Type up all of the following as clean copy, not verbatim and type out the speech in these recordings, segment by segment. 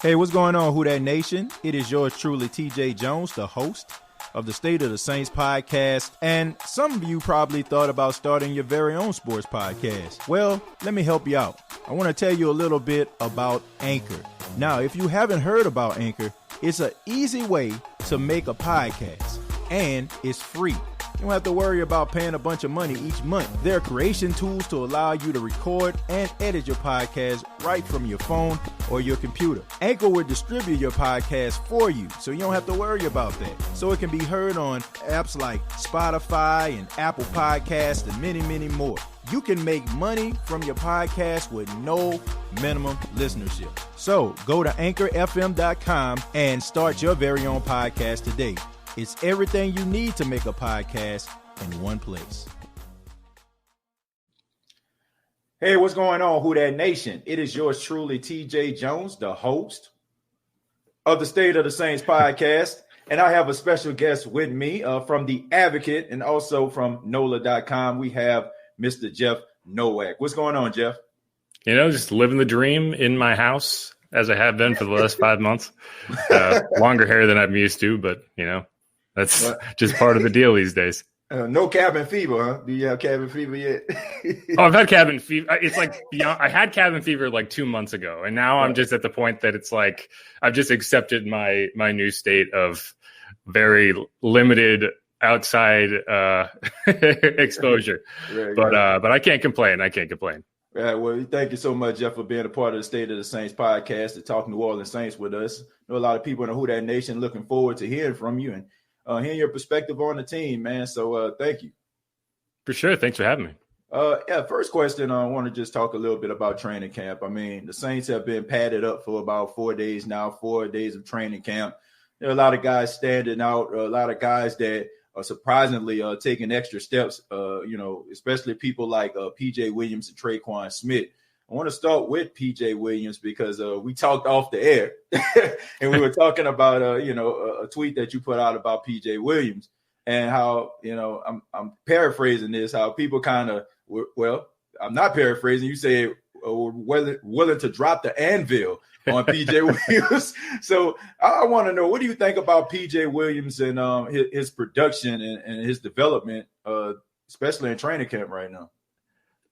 Hey, what's going on, Who Dat Nation? It is yours truly, TJ Jones, the host of the State of the Saints podcast. And some of you probably thought about starting your very own sports podcast. Well, let me help you out. I want to tell you a little bit about Anchor. Now, if you haven't heard about Anchor, it's an easy way to make a podcast, and it's free. You don't have to worry about paying a bunch of money each month. There are creation tools to allow you to record and edit your podcast right from your phone or your computer. Anchor will distribute your podcast for you, so you don't have to worry about that. So it can be heard on apps like Spotify and Apple Podcasts and many, many more. You can make money from your podcast with no minimum listenership. So go to anchorfm.com and start your very own podcast today. It's everything you need to make a podcast in one place. Hey, what's going on, Who Dat Nation? It is yours truly, TJ Jones, the host of the State of the Saints podcast. And I have a special guest with me from The Advocate and also from NOLA.com. We have Mr. Jeff Nowak. What's going on, Jeff? You know, just living the dream in my house, as I have been for the last 5 months. Longer hair than I'm used to, but, you know. That's just part of the deal these days. No cabin fever, huh? Do you have cabin fever yet? Oh, I've had cabin fever. It's like beyond. I had cabin fever like 2 months ago, and now I'm just at the point that it's like I've just accepted my new state of very limited outside exposure. Right, but I can't complain. Right, well, thank you so much, Jeff, for being a part of the State of the Saints podcast to talk New Orleans Saints with us. I know a lot of people in the Who Dat Nation looking forward to hearing from you and hearing your perspective on the team, man. So thank you. For sure. Thanks for having me. First question, I want to just talk a little bit about training camp. I mean, the Saints have been padded up for about 4 days now, 4 days of training camp. There are a lot of guys standing out, a lot of guys that are surprisingly taking extra steps, especially people like P.J. Williams and Traquan Smith. I want to start with P.J. Williams because we talked off the air and we were talking about, a tweet that you put out about P.J. Williams and how, I'm paraphrasing this, how people kind of, I'm not paraphrasing. You say were willing to drop the anvil on P.J. Williams. So I want to know, what do you think about P.J. Williams and his production and his development, especially in training camp right now?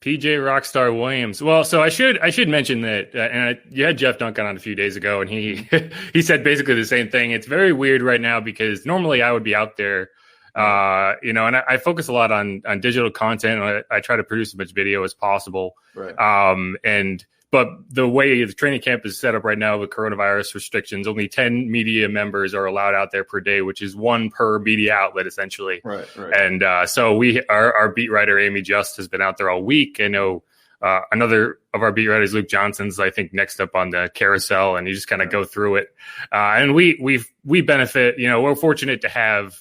PJ Rockstar Williams. Well, so I should mention that, you had Jeff Duncan on a few days ago, and he he said basically the same thing. It's very weird right now because normally I would be out there, and I focus a lot on digital content. I try to produce as much video as possible, right. But the way the training camp is set up right now with coronavirus restrictions, only 10 media members are allowed out there per day, which is one per media outlet, essentially. Right. And so our beat writer, Amy Just, has been out there all week. I know another of our beat writers, Luke Johnson's, I think, next up on the carousel, and you just kind of go through it. And we benefit. We're fortunate to have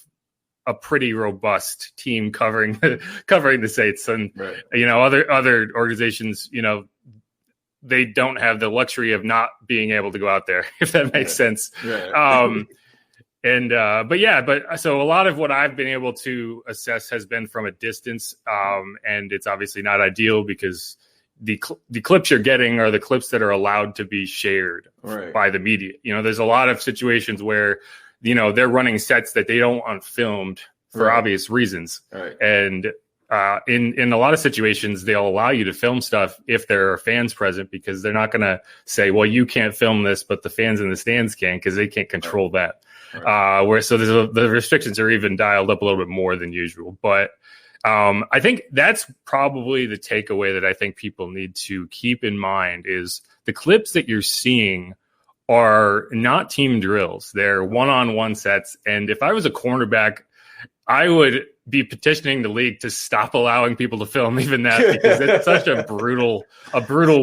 a pretty robust team covering the Saints, and other organizations, they don't have the luxury of not being able to go out there, if that makes sense. Right. But so a lot of what I've been able to assess has been from a distance. And it's obviously not ideal because the clips you're getting are the clips that are allowed to be shared by the media. There's a lot of situations where, they're running sets that they don't want filmed for obvious reasons. Right. And in a lot of situations, they'll allow you to film stuff if there are fans present, because they're not going to say, well, you can't film this, but the fans in the stands can, because they can't control that. So the restrictions are even dialed up a little bit more than usual. But I think that's probably the takeaway that I think people need to keep in mind is the clips that you're seeing are not team drills. They're one-on-one sets. And if I was a cornerback, I would be petitioning the league to stop allowing people to film even that, because it's such a brutal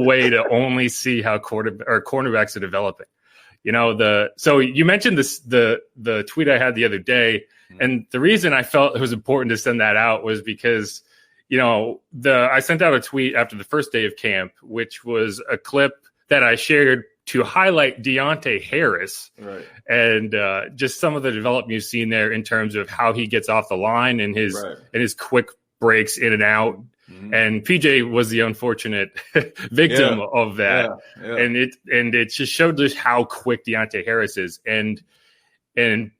way to only see how cornerbacks are developing. So you mentioned this, the tweet I had the other day, and the reason I felt it was important to send that out was because, I sent out a tweet after the first day of camp, which was a clip that I shared to highlight Deontay Harris and just some of the development you've seen there in terms of how he gets off the line and his quick breaks in and out. And PJ was the unfortunate victim of that. Yeah. And it just showed just how quick Deontay Harris is. And PJ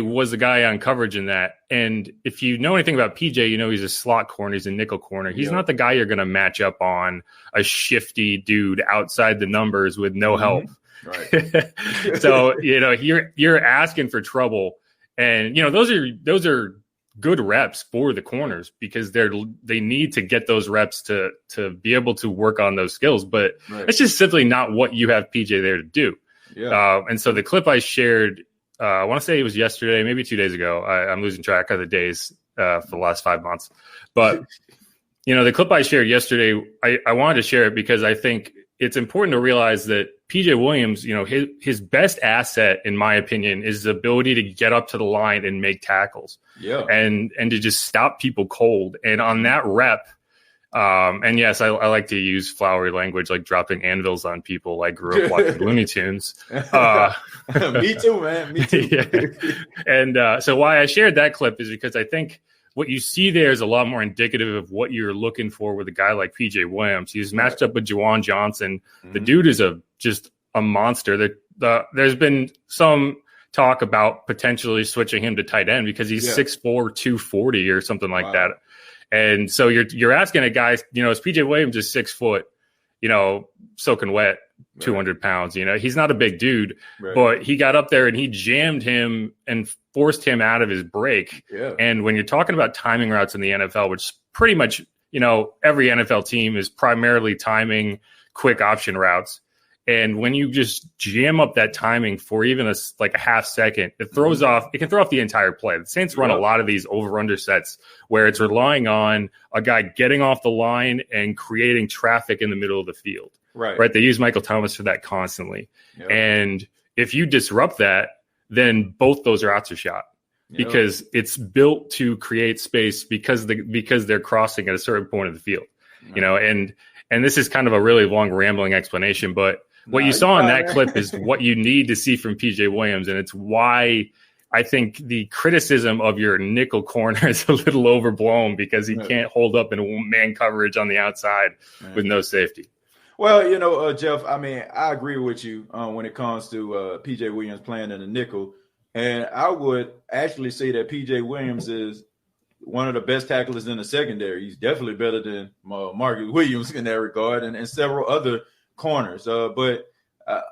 was the guy on coverage in that. And if you know anything about PJ, he's a slot corner. He's a nickel corner. He's not the guy you're going to match up on, a shifty dude outside the numbers with no help. Right. So, you're asking for trouble. And, those are good reps for the corners because they need to get those reps to be able to work on those skills. But it's just simply not what you have PJ there to do. Yeah. And so the clip I shared, I want to say it was yesterday, maybe 2 days ago. I'm losing track of the days for the last 5 months. But, the clip I shared yesterday, I wanted to share it because I think it's important to realize that PJ Williams, his best asset, in my opinion, is the ability to get up to the line and make tackles. Yeah. And to just stop people cold. And on that rep, and yes, I like to use flowery language, like dropping anvils on people. I grew up watching Looney Tunes. Me too, man. Me too. Yeah. And so why I shared that clip is because I think what you see there is a lot more indicative of what you're looking for with a guy like PJ Williams. He's matched up with Juwan Johnson. The dude is just a monster. There's been some talk about potentially switching him to tight end because he's 6'4", 240 or something like that. And so you're asking a guy, is PJ Williams is 6 foot, soaking wet, 200 pounds. He's not a big dude, but he got up there and he jammed him and forced him out of his break. Yeah. And when you're talking about timing routes in the NFL, which pretty much, every NFL team is primarily timing quick option routes. And when you just jam up that timing for even a half second, it can throw off the entire play. The Saints run a lot of these over-under sets where it's relying on a guy getting off the line and creating traffic in the middle of the field. Right. They use Michael Thomas for that constantly. Yep. And if you disrupt that, then both those routes are shot because it's built to create space because they're crossing at a certain point of the field. And this is kind of a really long rambling explanation, but what you saw in that clip is what you need to see from PJ Williams, and it's why I think the criticism of your nickel corner is a little overblown because he can't hold up in man coverage on the outside with no safety. Well, Jeff, I agree with you when it comes to PJ Williams playing in the nickel, and I would actually say that PJ Williams is one of the best tacklers in the secondary. He's definitely better than Marcus Williams in that regard and several other corners. But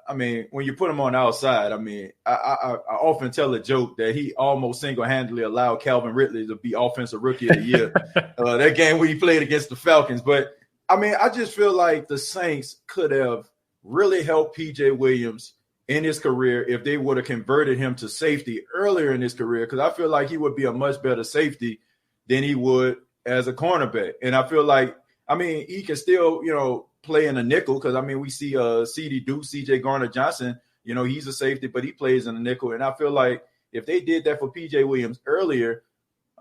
when you put him on the outside, I often tell a joke that he almost single-handedly allowed Calvin Ridley to be offensive rookie of the year. That game where he played against the Falcons. But I just feel like the Saints could have really helped PJ Williams in his career if they would have converted him to safety earlier in his career, because I feel like he would be a much better safety than he would as a cornerback. And I feel like, he can still, play in a nickel because, we see C.D. Deuce, C.J. Garner-Johnson, he's a safety, but he plays in a nickel. And I feel like if they did that for P.J. Williams earlier,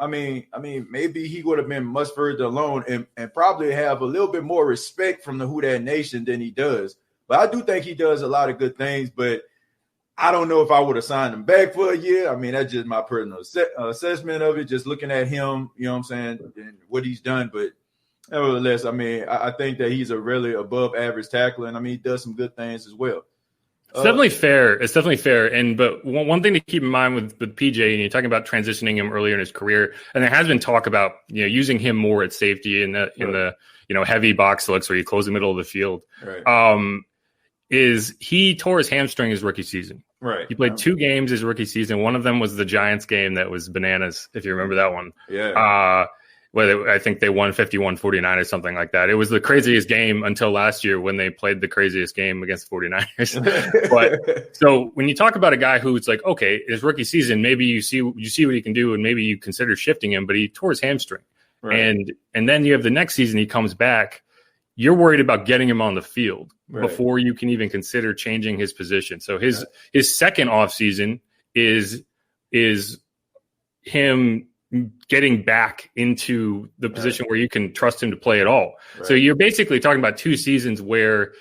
maybe he would have been much further along and probably have a little bit more respect from the Who Dat Nation than he does. But I do think he does a lot of good things, but I don't know if I would have signed him back for a year. That's just my personal assessment of it, just looking at him, and what he's done. But nevertheless, I think that he's a really above average tackler, and he does some good things as well. It's definitely fair. It's definitely fair. But one thing to keep in mind with PJ, and you're talking about transitioning him earlier in his career, and there has been talk about using him more at safety in the heavy box looks where you close the middle of the field. Right. Is he tore his hamstring his rookie season. Right. He played 2 games his rookie season. One of them was the Giants game that was bananas, if you remember that one. Yeah. I think they won 51-49 or something like that. It was the craziest game until last year when they played the craziest game against 49ers. But so when you talk about a guy who's like, okay, his rookie season, maybe you see what he can do and maybe you consider shifting him, but he tore his hamstring. Right. And then you have the next season he comes back. You're worried about getting him on the field before you can even consider changing his position. So his second offseason is him getting back into the position where you can trust him to play at all. Right. So you're basically talking about 2 seasons where,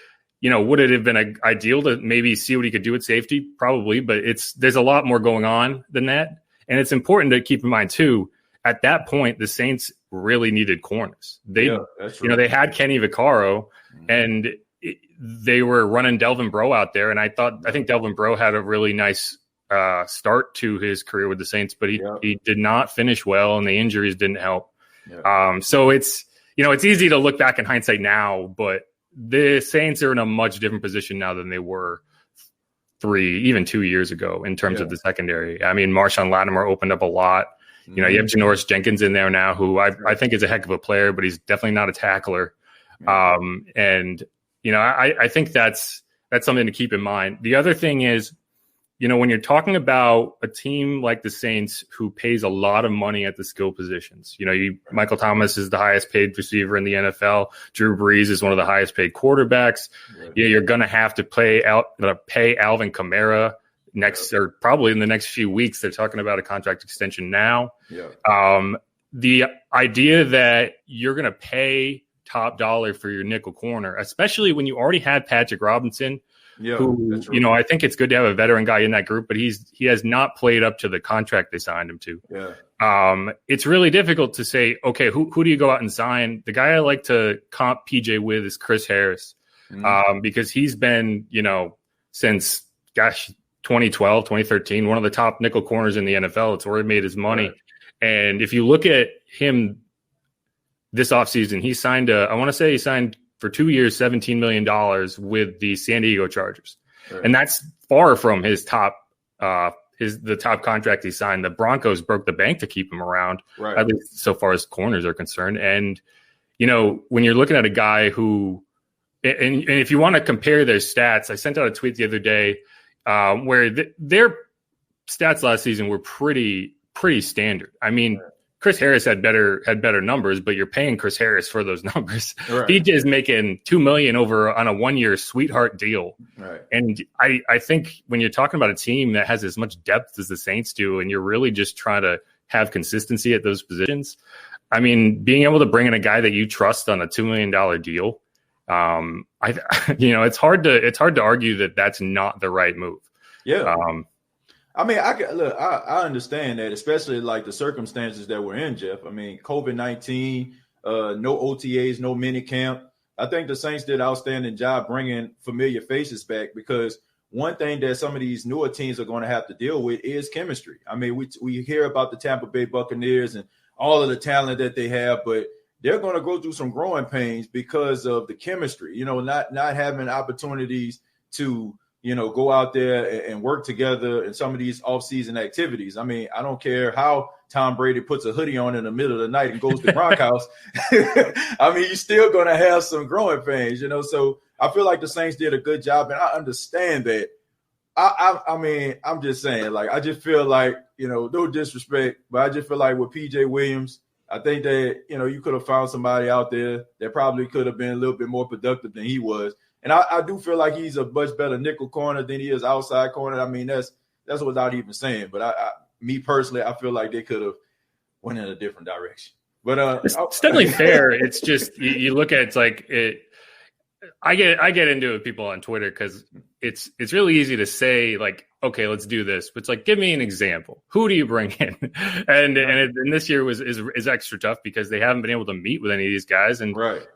would it have been ideal to maybe see what he could do at safety? Probably, but there's a lot more going on than that. And it's important to keep in mind too, at that point, the Saints really needed corners. They had Kenny Vaccaro, and they were running Delvin Breaux out there. And I think Delvin Breaux had a really nice start to his career with the Saints, but he did not finish well, and the injuries didn't help. So it's easy to look back in hindsight now, but the Saints are in a much different position now than they were 2 years ago in terms of the secondary. I mean, Marshawn Lattimore opened up a lot. You know, you have Janoris Jenkins in there now, who I think is a heck of a player, but he's definitely not a tackler. And you know, I think that's something to keep in mind. The other thing is, you know, when you're talking about a team like the Saints who pays a lot of money at the skill positions, you know, Michael Thomas is the highest paid receiver in the NFL. Drew Brees is one of the highest paid quarterbacks. Yeah, you're going to have to pay Alvin Kamara or probably in the next few weeks. They're talking about a contract extension now. The idea that you're going to pay top dollar for your nickel corner, especially when you already had Patrick Robinson, who, you know, I think it's good to have a veteran guy in that group, but he has not played up to the contract they signed him to. It's really difficult to say, okay, who do you go out and sign? The guy I like to comp PJ with is Chris Harris, because he's been, you know, since 2012, 2013, one of the top nickel corners in the NFL. It's where he made his money. And if you look at him this offseason, he signed for 2 years, $17 million with the San Diego Chargers. And that's far from his top, the top contract he signed. The Broncos broke the bank to keep him around, at least so far as corners are concerned. And, you know, when you're looking at a guy who, and if you want to compare their stats, I sent out a tweet the other day where their stats last season were pretty standard. I mean, Chris Harris had better numbers, but you're paying Chris Harris for those numbers. PJ is making $2 million on a 1-year sweetheart deal. And I think when you're talking about a team that has as much depth as the Saints do, and you're really just trying to have consistency at those positions, I mean, being able to bring in a guy that you trust on a $2 million deal, it's hard to argue that that's not the right move. I mean, I understand that, especially like the circumstances that we're in, Jeff. I mean, COVID-19, no OTAs, no mini camp. I think the Saints did an outstanding job bringing familiar faces back, because one thing that some of these newer teams are going to have to deal with is chemistry. I mean, we hear about the Tampa Bay Buccaneers and all of the talent that they have, but they're going to go through some growing pains because of the chemistry, you know, not having opportunities to, you know, go out there and work together in some of these off-season activities. I mean, I don't care how Tom Brady puts a hoodie on in the middle of the night and goes to Gronk house. I mean, you're still going to have some growing pains, you know. So I feel like the Saints did a good job, and I understand that. I mean, I'm just saying, like, I just feel like, you know, no disrespect, but I just feel like with PJ Williams, I think that, you know, you could have found somebody out there that probably could have been a little bit more productive than he was. And I do feel like he's a much better nickel corner than he is outside corner. I mean, that's without even saying. But me personally, I feel like they could have went in a different direction. But it's definitely fair. It's just you look at it's like it. I get into it with people on Twitter because it's really easy to say, like, okay, let's do this. But it's like, give me an example. Who do you bring in? And this year is extra tough because they haven't been able to meet with any of these guys. And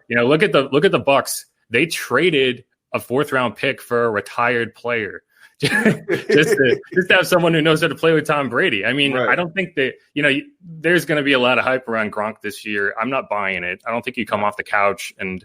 you know, look at the Bucks. They traded a 4th-round pick for a retired player just to have someone who knows how to play with Tom Brady. I mean, I don't think that, you know, there's going to be a lot of hype around Gronk this year. I'm not buying it. I don't think you come off the couch and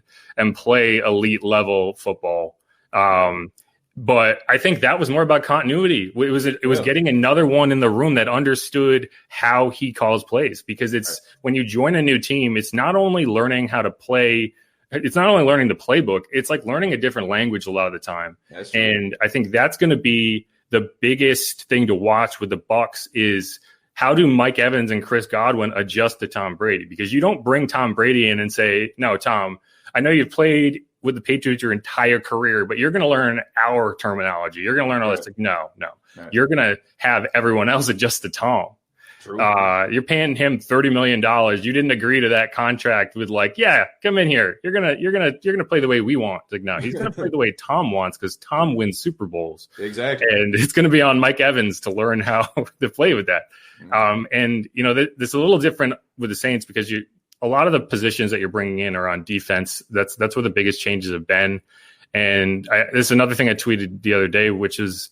play elite level football. But I think that was more about continuity. It was getting another one in the room that understood how he calls plays, because it's when you join a new team, it's not only learning how to play. It's not only learning the playbook, it's like learning a different language a lot of the time. And I think that's going to be the biggest thing to watch with the Bucs is how do Mike Evans and Chris Godwin adjust to Tom Brady? Because you don't bring Tom Brady in and say, no, Tom, I know you've played with the Patriots your entire career, but you're going to learn our terminology. You're going to learn all this. Like, no. You're going to have everyone else adjust to Tom. You're paying him $30 million. You didn't agree to that contract with like, yeah, come in here. You're gonna play the way we want. Like, no, he's gonna play the way Tom wants because Tom wins Super Bowls. Exactly. And it's gonna be on Mike Evans to learn how to play with that. And you know, this is a little different with the Saints because a lot of the positions that you're bringing in are on defense. That's where the biggest changes have been. And this is another thing I tweeted the other day, which is,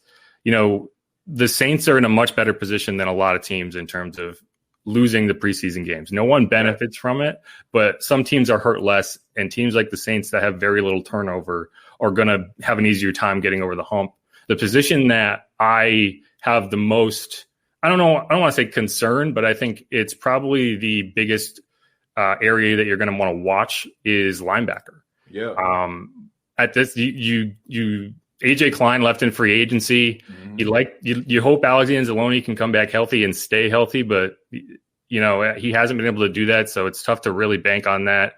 the Saints are in a much better position than a lot of teams in terms of losing the preseason games. No one benefits from it, but some teams are hurt less, and teams like the Saints that have very little turnover are going to have an easier time getting over the hump. The position that I have the most, I don't want to say concern, but I think it's probably the biggest area that you're going to want to watch is linebacker. Yeah. At this, you AJ Klein left in free agency. Mm-hmm. You hope Alex Anzalone can come back healthy and stay healthy, but he hasn't been able to do that, so it's tough to really bank on that.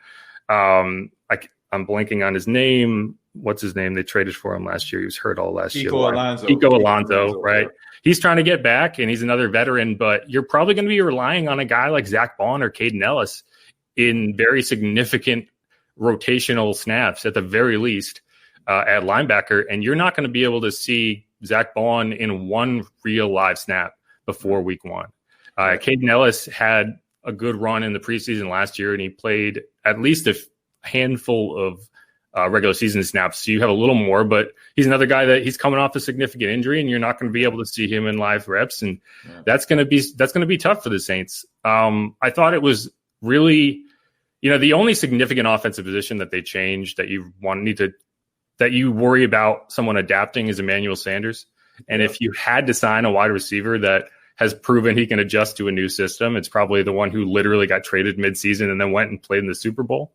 I'm blanking on his name. What's his name? They traded for him last year. He was hurt all last year. Kiko Alonso, right? He's trying to get back, and he's another veteran, but you're probably going to be relying on a guy like Zach Bond or Caden Ellis in very significant rotational snaps at the very least at linebacker, and you're not going to be able to see Zach Bond in one real live snap before week 1. Caden Ellis had a good run in the preseason last year, and he played at least a handful of regular season snaps. So you have a little more, but he's another guy that he's coming off a significant injury, and you're not going to be able to see him in live reps. And that's going to be tough for the Saints. I thought it was really, the only significant offensive position that they changed that you worry about someone adapting is Emmanuel Sanders. And if you had to sign a wide receiver that has proven he can adjust to a new system, it's probably the one who literally got traded midseason and then went and played in the Super Bowl.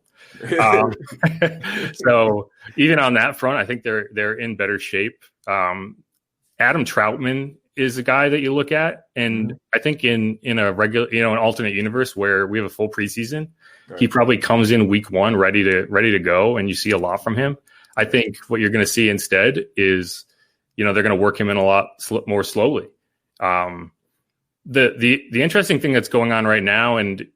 So even on that front, I think they're in better shape. Adam Troutman is a guy that you look at, and I think in a regular, an alternate universe where we have a full preseason, he probably comes in week 1 ready to go, and you see a lot from him. I think what you're going to see instead is, they're going to work him in a lot more slowly. The interesting thing that's going on right now, and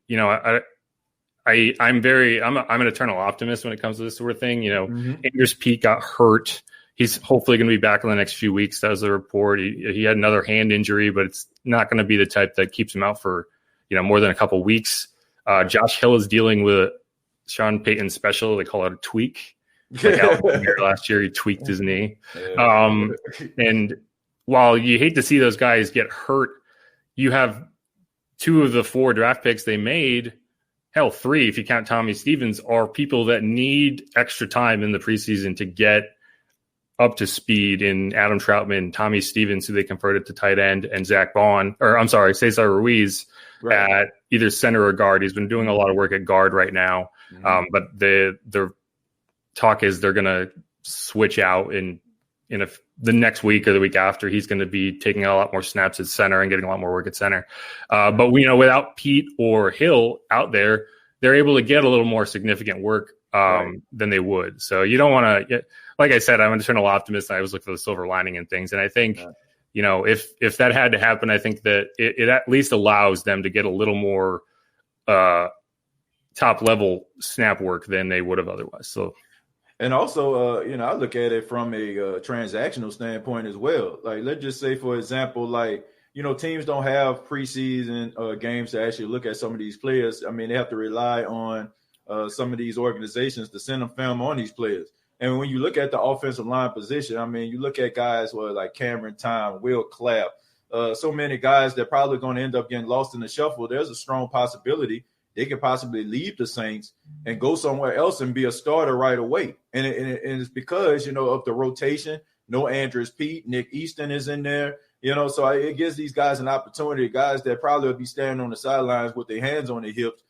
I'm an eternal optimist when it comes to this sort of thing. Andrews Pete got hurt. He's hopefully going to be back in the next few weeks. That was the report. He had another hand injury, but it's not going to be the type that keeps him out for more than a couple of weeks. Josh Hill is dealing with Sean Payton's special. They call it a tweak. Last year, he tweaked his knee. And while you hate to see those guys get hurt, you have 2 of the 4 draft picks they made. Hell, 3, if you count Tommy Stevens, are people that need extra time in the preseason to get up to speed in Adam Troutman, Tommy Stevens, who they converted to tight end, and Cesar Ruiz at either center or guard. He's been doing a lot of work at guard right now. But the talk is they're going to switch out in the next week or the week after. He's going to be taking a lot more snaps at center and getting a lot more work at center. But we know without Pete or Hill out there, they're able to get a little more significant work than they would. So you don't want to, like I said, I'm an eternal optimist. I always look for the silver lining in things. And I think, if that had to happen, I think that it at least allows them to get a little more top level snap work than they would have otherwise. So. And also, I look at it from a transactional standpoint as well. Like, let's just say, for example, teams don't have preseason games to actually look at some of these players. I mean, they have to rely on some of these organizations to send them film on these players. And when you look at the offensive line position, I mean, you look at guys like Cameron Time, Will Clapp, so many guys that probably going to end up getting lost in the shuffle. There's a strong possibility they could possibly leave the Saints and go somewhere else and be a starter right away. And it's because, of the rotation. No Andrews Pete, Nick Easton is in there, so it gives these guys an opportunity, guys that probably will be standing on the sidelines with their hands on their hips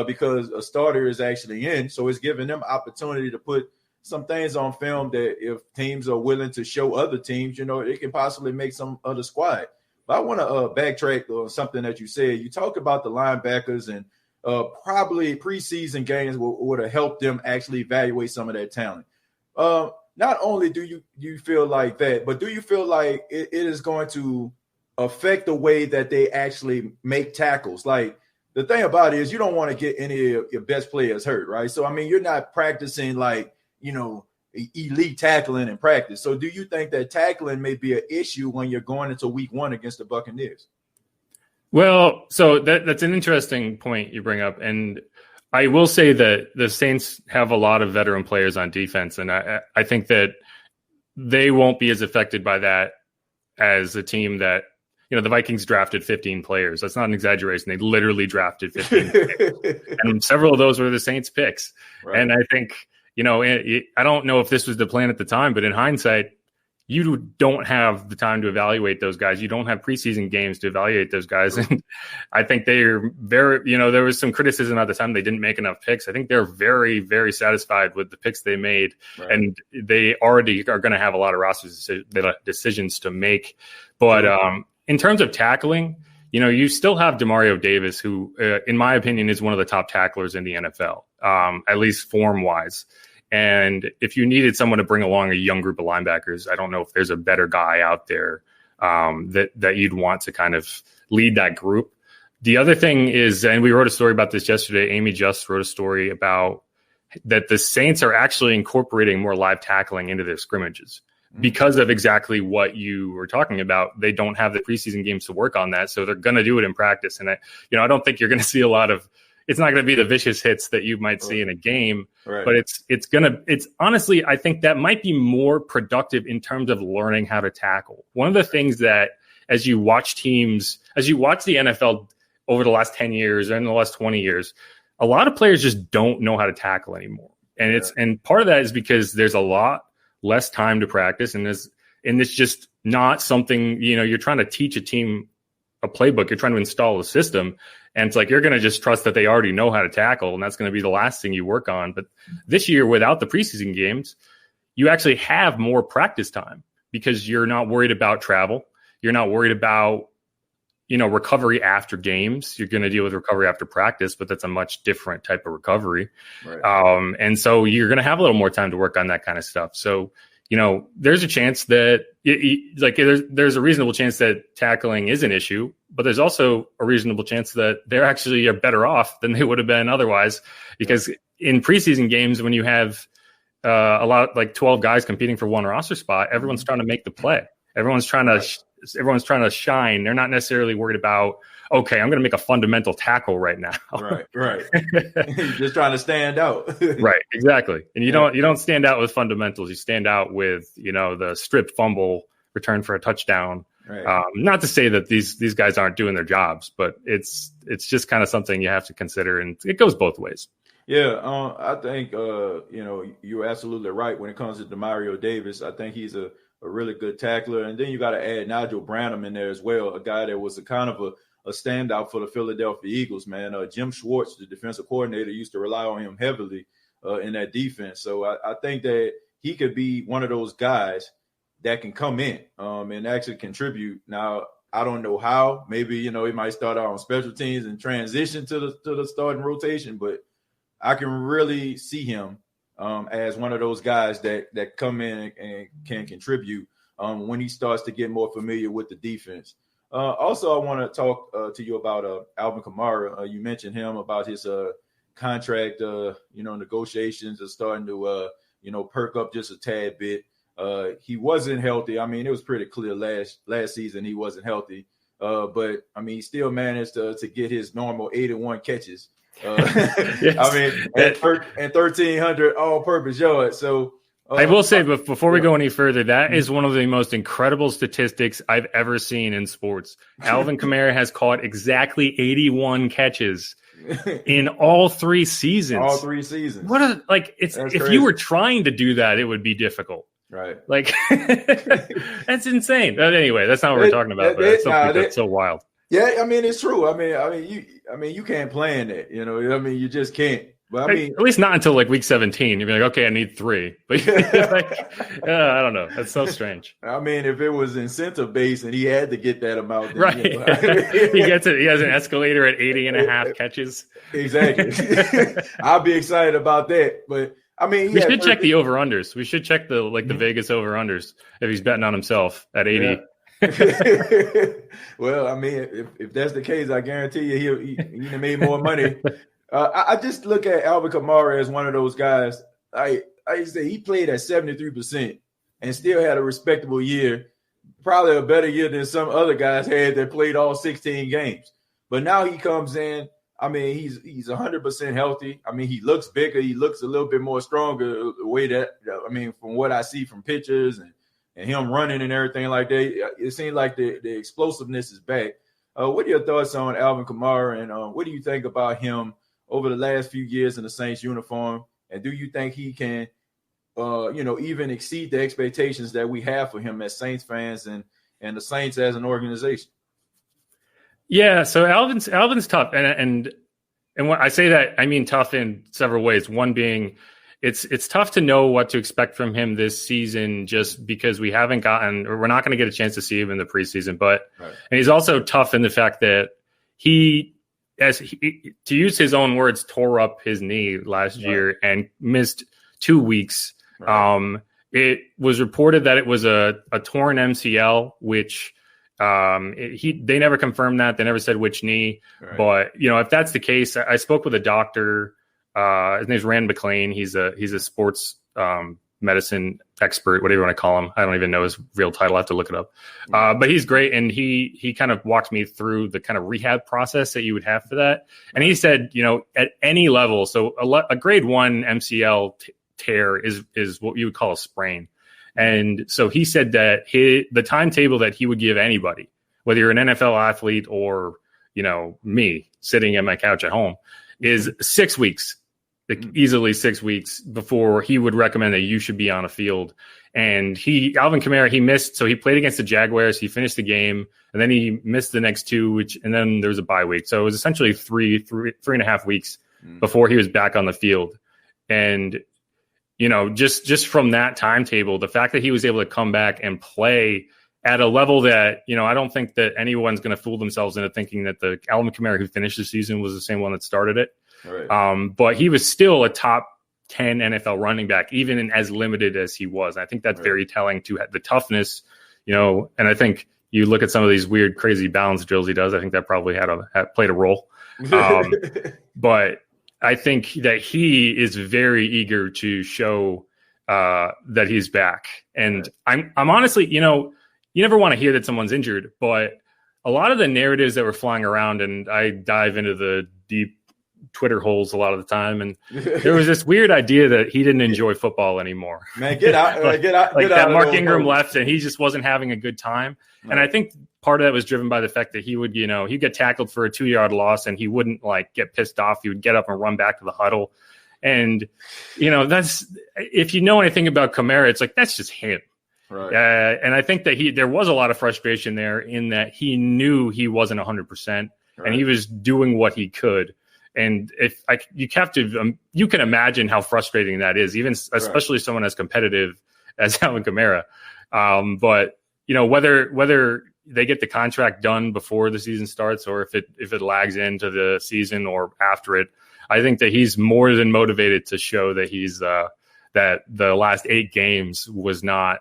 because a starter is actually in. So it's giving them opportunity to put some things on film that if teams are willing to show other teams, it can possibly make some other squad. But I want to backtrack on something that you said. You talked about the linebackers and probably preseason games would have helped them actually evaluate some of that talent. Not only do you feel like that, but do you feel like it is going to affect the way that they actually make tackles? Like, the thing about it is you don't want to get any of your best players hurt, right? So, I mean, you're not practicing elite tackling in practice. So do you think that tackling may be an issue when you're going into week 1 against the Buccaneers? Well, so that's an interesting point you bring up. And I will say that the Saints have a lot of veteran players on defense, and I think that they won't be as affected by that as a team that, the Vikings drafted 15 players. That's not an exaggeration. They literally drafted 15 picks. And several of those were the Saints picks. Right. And I think, I don't know if this was the plan at the time, but in hindsight, you don't have the time to evaluate those guys. You don't have preseason games to evaluate those guys. And I think they are very, there was some criticism at the time they didn't make enough picks. I think they're very, very satisfied with the picks they made. Right. And they already are going to have a lot of roster decisions to make. But in terms of tackling, you still have Demario Davis, who, in my opinion, is one of the top tacklers in the NFL, at least form-wise. And if you needed someone to bring along a young group of linebackers, I don't know if there's a better guy out there that you'd want to kind of lead that group. The other thing is, and we wrote a story about this yesterday, Amy Just wrote a story about that the Saints are actually incorporating more live tackling into their scrimmages because of exactly what you were talking about. They don't have the preseason games to work on that, so they're going to do it in practice. And I don't think you're going to see a lot of. It's not going to be the vicious hits that you might see in a game, but it's honestly, I think that might be more productive in terms of learning how to tackle. One of the things that as you watch the NFL over the last 10 years and the last 20 years, a lot of players just don't know how to tackle anymore. And and part of that is because there's a lot less time to practice. And it's just not something, you're trying to teach a team a playbook. You're trying to install a system. And it's like you're going to just trust that they already know how to tackle, and that's going to be the last thing you work on. But this year, without the preseason games, you actually have more practice time because you're not worried about travel. You're not worried about, recovery after games. You're going to deal with recovery after practice, but that's a much different type of recovery. Right. And so you're going to have a little more time to work on that kind of stuff. So, there's a chance that there's a reasonable chance that tackling is an issue, but there's also a reasonable chance that they're actually are better off than they would have been otherwise, because in preseason games, when you have a lot, like 12 guys competing for one roster spot, everyone's trying to make the play. Everyone's trying to shine. They're not necessarily worried about, okay, I'm going to make a fundamental tackle right now. Right. You're just trying to stand out. Right, exactly. And you don't stand out with fundamentals. You stand out with, the stripped fumble return for a touchdown. Right. Not to say that these guys aren't doing their jobs, but it's just kind of something you have to consider, and it goes both ways. Yeah, I think you're absolutely right when it comes to Demario Davis. I think he's a really good tackler, and then you got to add Nigel Branham in there as well, a guy that was a kind of a standout for the Philadelphia Eagles, man. Jim Schwartz, the defensive coordinator, used to rely on him heavily in that defense. So I think that he could be one of those guys that can come in and actually contribute. Now, I don't know how. Maybe, he might start out on special teams and transition to the starting rotation, but I can really see him as one of those guys that come in and can contribute when he starts to get more familiar with the defense. Also, I want to talk to you about Alvin Kamara. You mentioned him about his contract, negotiations are starting to, perk up just a tad bit. He wasn't healthy. I mean, it was pretty clear last season he wasn't healthy. But, I mean, he still managed to get his normal 81 catches. Yes. I mean, and 1,300 all-purpose yards. So, I will say, but before we go any further, that is one of the most incredible statistics I've ever seen in sports. Alvin Kamara has caught exactly 81 catches in all 3 seasons. All 3 seasons. If you were trying to do that, it would be difficult. Right. That's insane. But anyway, that's not what we're talking about. But that's so wild. Yeah, I mean, it's true. I mean, you can't plan that. You just can't. But at least not until week 17. You'd be like, okay, I need 3. But I don't know. That's so strange. I mean, if it was incentive based and he had to get that amount, then, right? He gets it. He has an escalator at 80.5 catches. Exactly. I'll be excited about that. But I mean, we should check the over unders. We should check the Vegas over unders if he's betting on himself at 80. Yeah. Well, I mean, if that's the case, I guarantee you he made more money. I just look at Alvin Kamara as one of those guys. I say he played at 73% and still had a respectable year, probably a better year than some other guys had that played all 16 games. But now he comes in I mean, he's 100% healthy. I mean, he looks bigger. He looks a little bit more stronger. The way that, I mean, from what I see from pictures and him running and everything like that, it seems like the explosiveness is back. What are your thoughts on Alvin Kamara, and what do you think about him over the last few years in the Saints uniform? And do you think he can, even exceed the expectations that we have for him as Saints fans and the Saints as an organization? Yeah, so Alvin's tough, and when I say that, I mean tough in several ways. One being, it's tough to know what to expect from him this season, just because we're not going to get a chance to see him in the preseason. But right. And he's also tough in the fact that he, to use his own words, tore up his knee last year and missed 2 weeks. Right. It was reported that it was a torn MCL, which they never confirmed that. They never said which knee. Right. But if that's the case, I spoke with a doctor. His name's Rand McLean. He's a sports medicine expert, whatever you want to call him. I don't even know his real title. I have to look it up. But he's great, and he kind of walked me through the kind of rehab process that you would have for that. And he said, at any level, so a grade 1 MCL tear is what you would call a sprain. And so he said that the timetable that he would give anybody, whether you're an NFL athlete or, me sitting at my couch at home, is 6 weeks, easily 6 weeks before he would recommend that you should be on a field. And Alvin Kamara, he missed. So he played against the Jaguars. He finished the game, and then he missed the next 2, and then there was a bye week. So it was essentially three and a half weeks before he was back on the field. And just from that timetable, the fact that he was able to come back and play at a level that, I don't think that anyone's going to fool themselves into thinking that the Alvin Kamara who finished the season was the same one that started it. Right. But he was still a top 10 NFL running back, even in as limited as he was. And I think that's very telling to the toughness, and I think you look at some of these weird, crazy balance drills he does. I think that probably played a role. But I think that he is very eager to show that he's back. And I'm honestly, you never want to hear that someone's injured, but a lot of the narratives that were flying around, and I dive into the deep Twitter holes a lot of the time, and there was this weird idea that he didn't enjoy football anymore. Man, get out. Get out. That Mark Ingram left and he just wasn't having a good time. Right. And I think part of that was driven by the fact that he would, he'd get tackled for a 2-yard loss and he wouldn't get pissed off. He would get up and run back to the huddle. And, that's, if you know anything about Kamara, it's that's just him. Right. And I think that there was a lot of frustration there in that he knew he wasn't 100% and he was doing what he could. And you can imagine how frustrating that is, even especially someone as competitive as Alvin Kamara. But whether they get the contract done before the season starts or if it lags into the season or after it, I think that he's more than motivated to show that he's that the last 8 games was not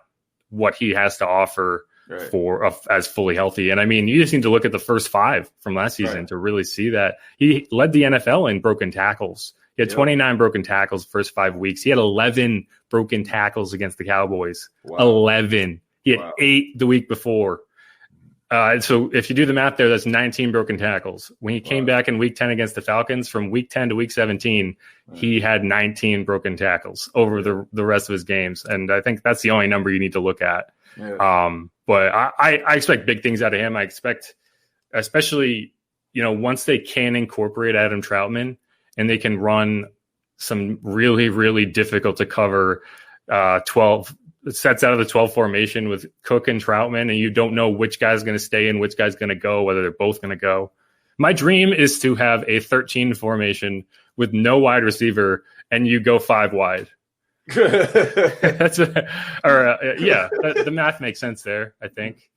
what he has to offer as fully healthy. And I mean, you just need to look at the first 5 from last season to really see that he led the NFL in broken tackles. He had 29 broken tackles first 5 weeks. He had 11 broken tackles against the Cowboys. Wow. 11. He had 8 the week before. So if you do the math there, that's 19 broken tackles. When he came back in week 10 against the Falcons, from week 10 to week 17, he had 19 broken tackles over the rest of his games. And I think that's the only number you need to look at. Yeah. But I expect big things out of him. I expect, especially, once they can incorporate Adam Troutman and they can run some really, really difficult to cover 12 sets out of the 12 formation with Cook and Troutman, and you don't know which guy's going to stay and which guy's going to go, whether they're both going to go. My dream is to have a 13 formation with no wide receiver and you go 5 wide. The math makes sense there, I think.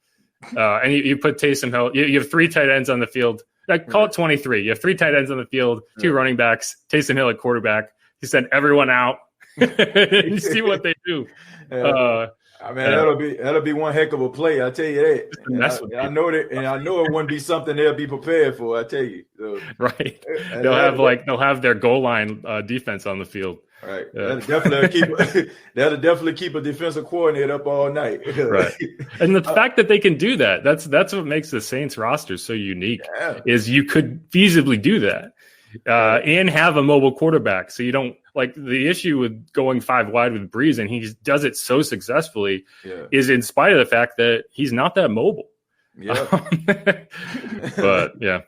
And you put Taysom Hill. You have 3 tight ends on the field. Call it 23. You have 3 tight ends on the field, 2 running backs, Taysom Hill at quarterback. You send everyone out and you see what they do. That'll be one heck of a play. I tell you that. I know it wouldn't be something they'll be prepared for. I tell you. So, right. They'll have their goal line defense on the field. Right. That'll definitely keep a defensive coordinator up all night. Right. And the fact that they can do that, that's what makes the Saints roster so unique. Is you could feasibly do that. and have a mobile quarterback. So you don't like the issue with going 5 wide with Breeze, and he does it so successfully is in spite of the fact that he's not that mobile. Yeah. But yeah.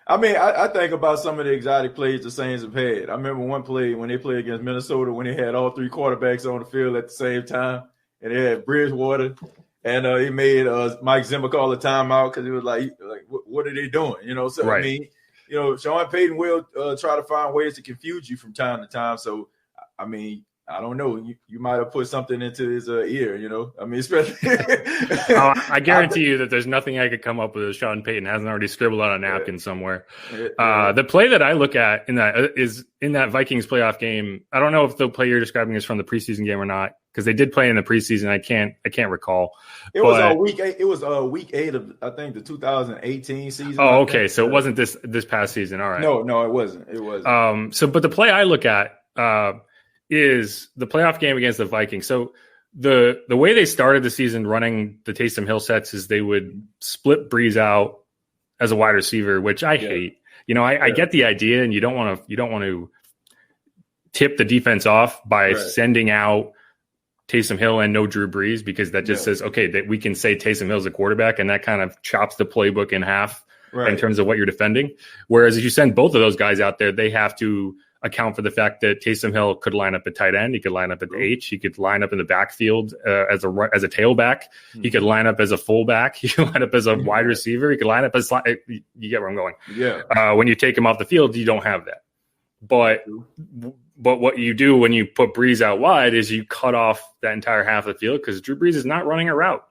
I mean, I think about some of the exotic plays the Saints have had. I remember one play when they played against Minnesota when they had all 3 quarterbacks on the field at the same time, and they had Bridgewater, and he made Mike Zimmer call a timeout because he was like, what are they doing? You know, so right. I mean, you know, Sean Payton will try to find ways to confuse you from time to time. So, I mean, I don't know. You might have put something into his ear, you know. I mean, especially. I guarantee you that there's nothing I could come up with that Sean Payton hasn't already scribbled on a napkin somewhere. The play that I look at in that is in that Vikings playoff game. I don't know if the play you're describing is from the preseason game or not, because they did play in the preseason. I can't recall. It was week 8. It was week 8 of I think the 2018 season. Oh, okay. So it wasn't this past season. All right. No, it wasn't. It wasn't. But the play I look at is the playoff game against the Vikings. So the way they started the season running the Taysom Hill sets is they would split Breeze out as a wide receiver, which I hate. You know, I get the idea, and you don't want to tip the defense off by sending out Taysom Hill and no Drew Brees, because that just says, okay, that we can say Taysom Hill's a quarterback, and that kind of chops the playbook in half in terms of what you're defending. Whereas if you send both of those guys out there, they have to account for the fact that Taysom Hill could line up at tight end. He could line up at the H. He could line up in the backfield as a tailback. He could line up as a fullback. He could line up as a wide receiver. He could line up as you get where I'm going. Yeah. When you take him off the field, you don't have that. But what you do when you put Breeze out wide is you cut off that entire half of the field, because Drew Brees is not running a route.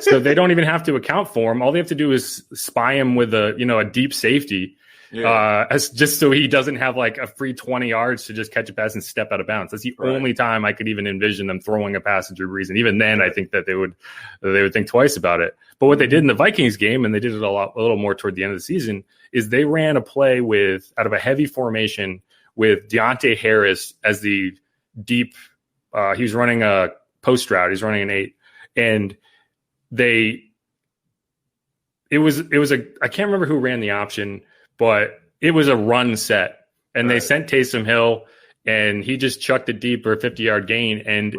So they don't even have to account for him. All they have to do is spy him with a deep safety. As just so he doesn't have like a free 20 yards to just catch a pass and step out of bounds. That's the only time I could even envision them throwing a pass to Drew Brees. And even then, I think that they would think twice about it. But what they did in the Vikings game, and they did it a little more toward the end of the season, is they ran a play out of a heavy formation with Deontay Harris as the deep. He was running a post route. He's running an 8, and it was I can't remember who ran the option, but it was a run set, and they sent Taysom Hill, and he just chucked it deep for a 50-yard gain. And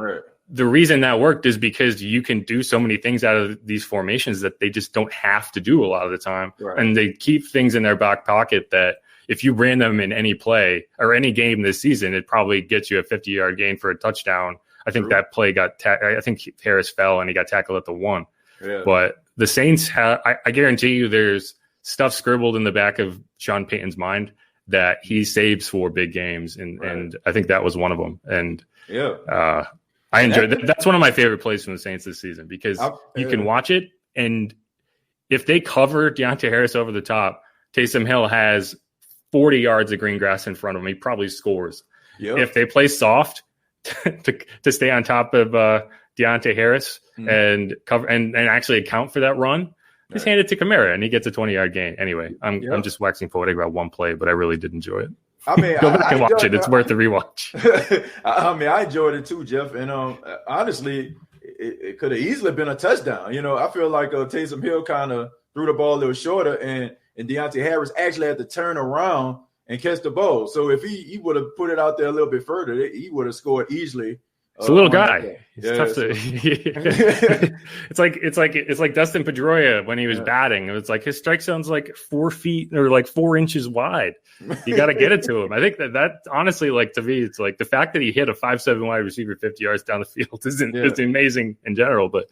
the reason that worked is because you can do so many things out of these formations that they just don't have to do a lot of the time. And they keep things in their back pocket that if you ran them in any play or any game this season, it probably gets you a 50-yard gain for a touchdown. I think that play I think Harris fell and he got tackled at the 1. But the Saints I guarantee you there's stuff scribbled in the back of Sean Payton's mind that he saves for big games. And I think that was one of them. And I enjoyed that. That's one of my favorite plays from the Saints this season, because you can watch it. And if they cover Deontay Harris over the top, Taysom Hill has 40 yards of green grass in front of him. He probably scores. If they play soft to stay on top of Deontay Harris and cover and actually account for that run, just hand it to Kamara and he gets a 20-yard gain. Anyway, I'm just waxing poetic about one play, but I really did enjoy it. I mean, go back and watch it. It's worth the rewatch. I mean, I enjoyed it too, Jeff. And honestly, it could have easily been a touchdown. You know, I feel like Taysom Hill kind of threw the ball a little shorter, and Deontay Harris actually had to turn around and catch the ball. So if he would have put it out there a little bit further, he would have scored easily. It's a little guy. It's tough to. it's like Dustin Pedroia when he was batting. It's like his strike zone's like 4 feet or like 4 inches wide. You got to get it to him. I think that honestly, like to me, it's like the fact that he hit a 5'7" wide receiver 50 yards down the field is amazing in general. But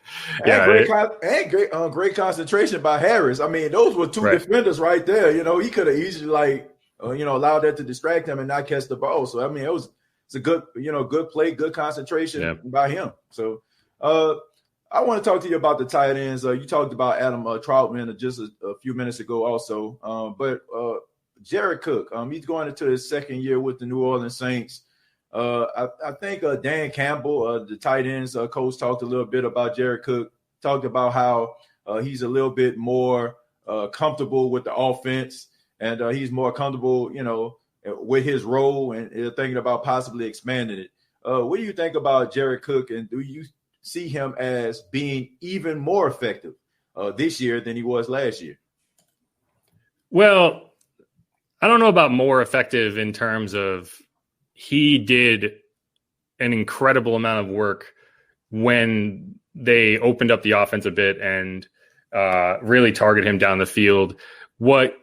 great concentration by Harris. I mean, those were two defenders right there. You know, he could have easily allowed that to distract him and not catch the ball. So I mean, it's a good play, good concentration by him. So I want to talk to you about the tight ends. You talked about Adam Troutman just a few minutes ago also. But Jared Cook, he's going into his second year with the New Orleans Saints. I think Dan Campbell, the tight ends coach, talked a little bit about Jared Cook, talked about how he's a little bit more comfortable with the offense, and he's more comfortable, with his role, and thinking about possibly expanding it. What do you think about Jared Cook, and do you see him as being even more effective this year than he was last year? Well, I don't know about more effective in terms of he did an incredible amount of work when they opened up the offense a bit and really target him down the field. What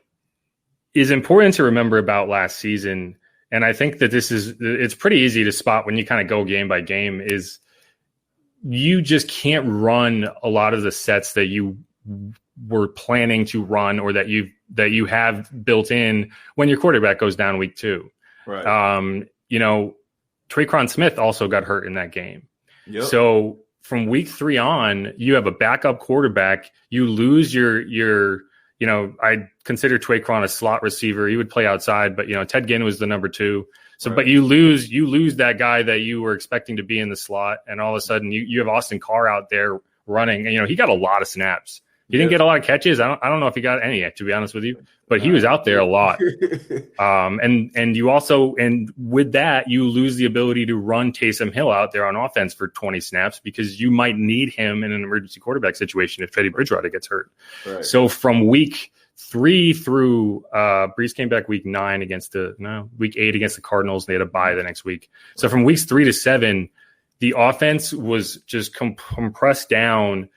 is important to remember about last season, and I think that it's pretty easy to spot when you kind of go game by game, is you just can't run a lot of the sets that you were planning to run or that you have built in when your quarterback goes down week 2. Right. Traquan Smith also got hurt in that game. Yep. So from week 3 on, you have a backup quarterback. You lose I consider Traquan a slot receiver. He would play outside, but Ted Ginn was the number 2. So, right. But you lose that guy that you were expecting to be in the slot, and all of a sudden you have Austin Carr out there running. And, he got a lot of snaps. He didn't get a lot of catches. I don't know if he got any, to be honest with you, but he was out there a lot. And you also, and with that, you lose the ability to run Taysom Hill out there on offense for 20 snaps because you might need him in an emergency quarterback situation if Teddy Bridgewater gets hurt. Right. So from week 3 through Brees came back week 9 week 8 against the Cardinals. They had a bye the next week. So from weeks 3 to 7, the offense was just compressed down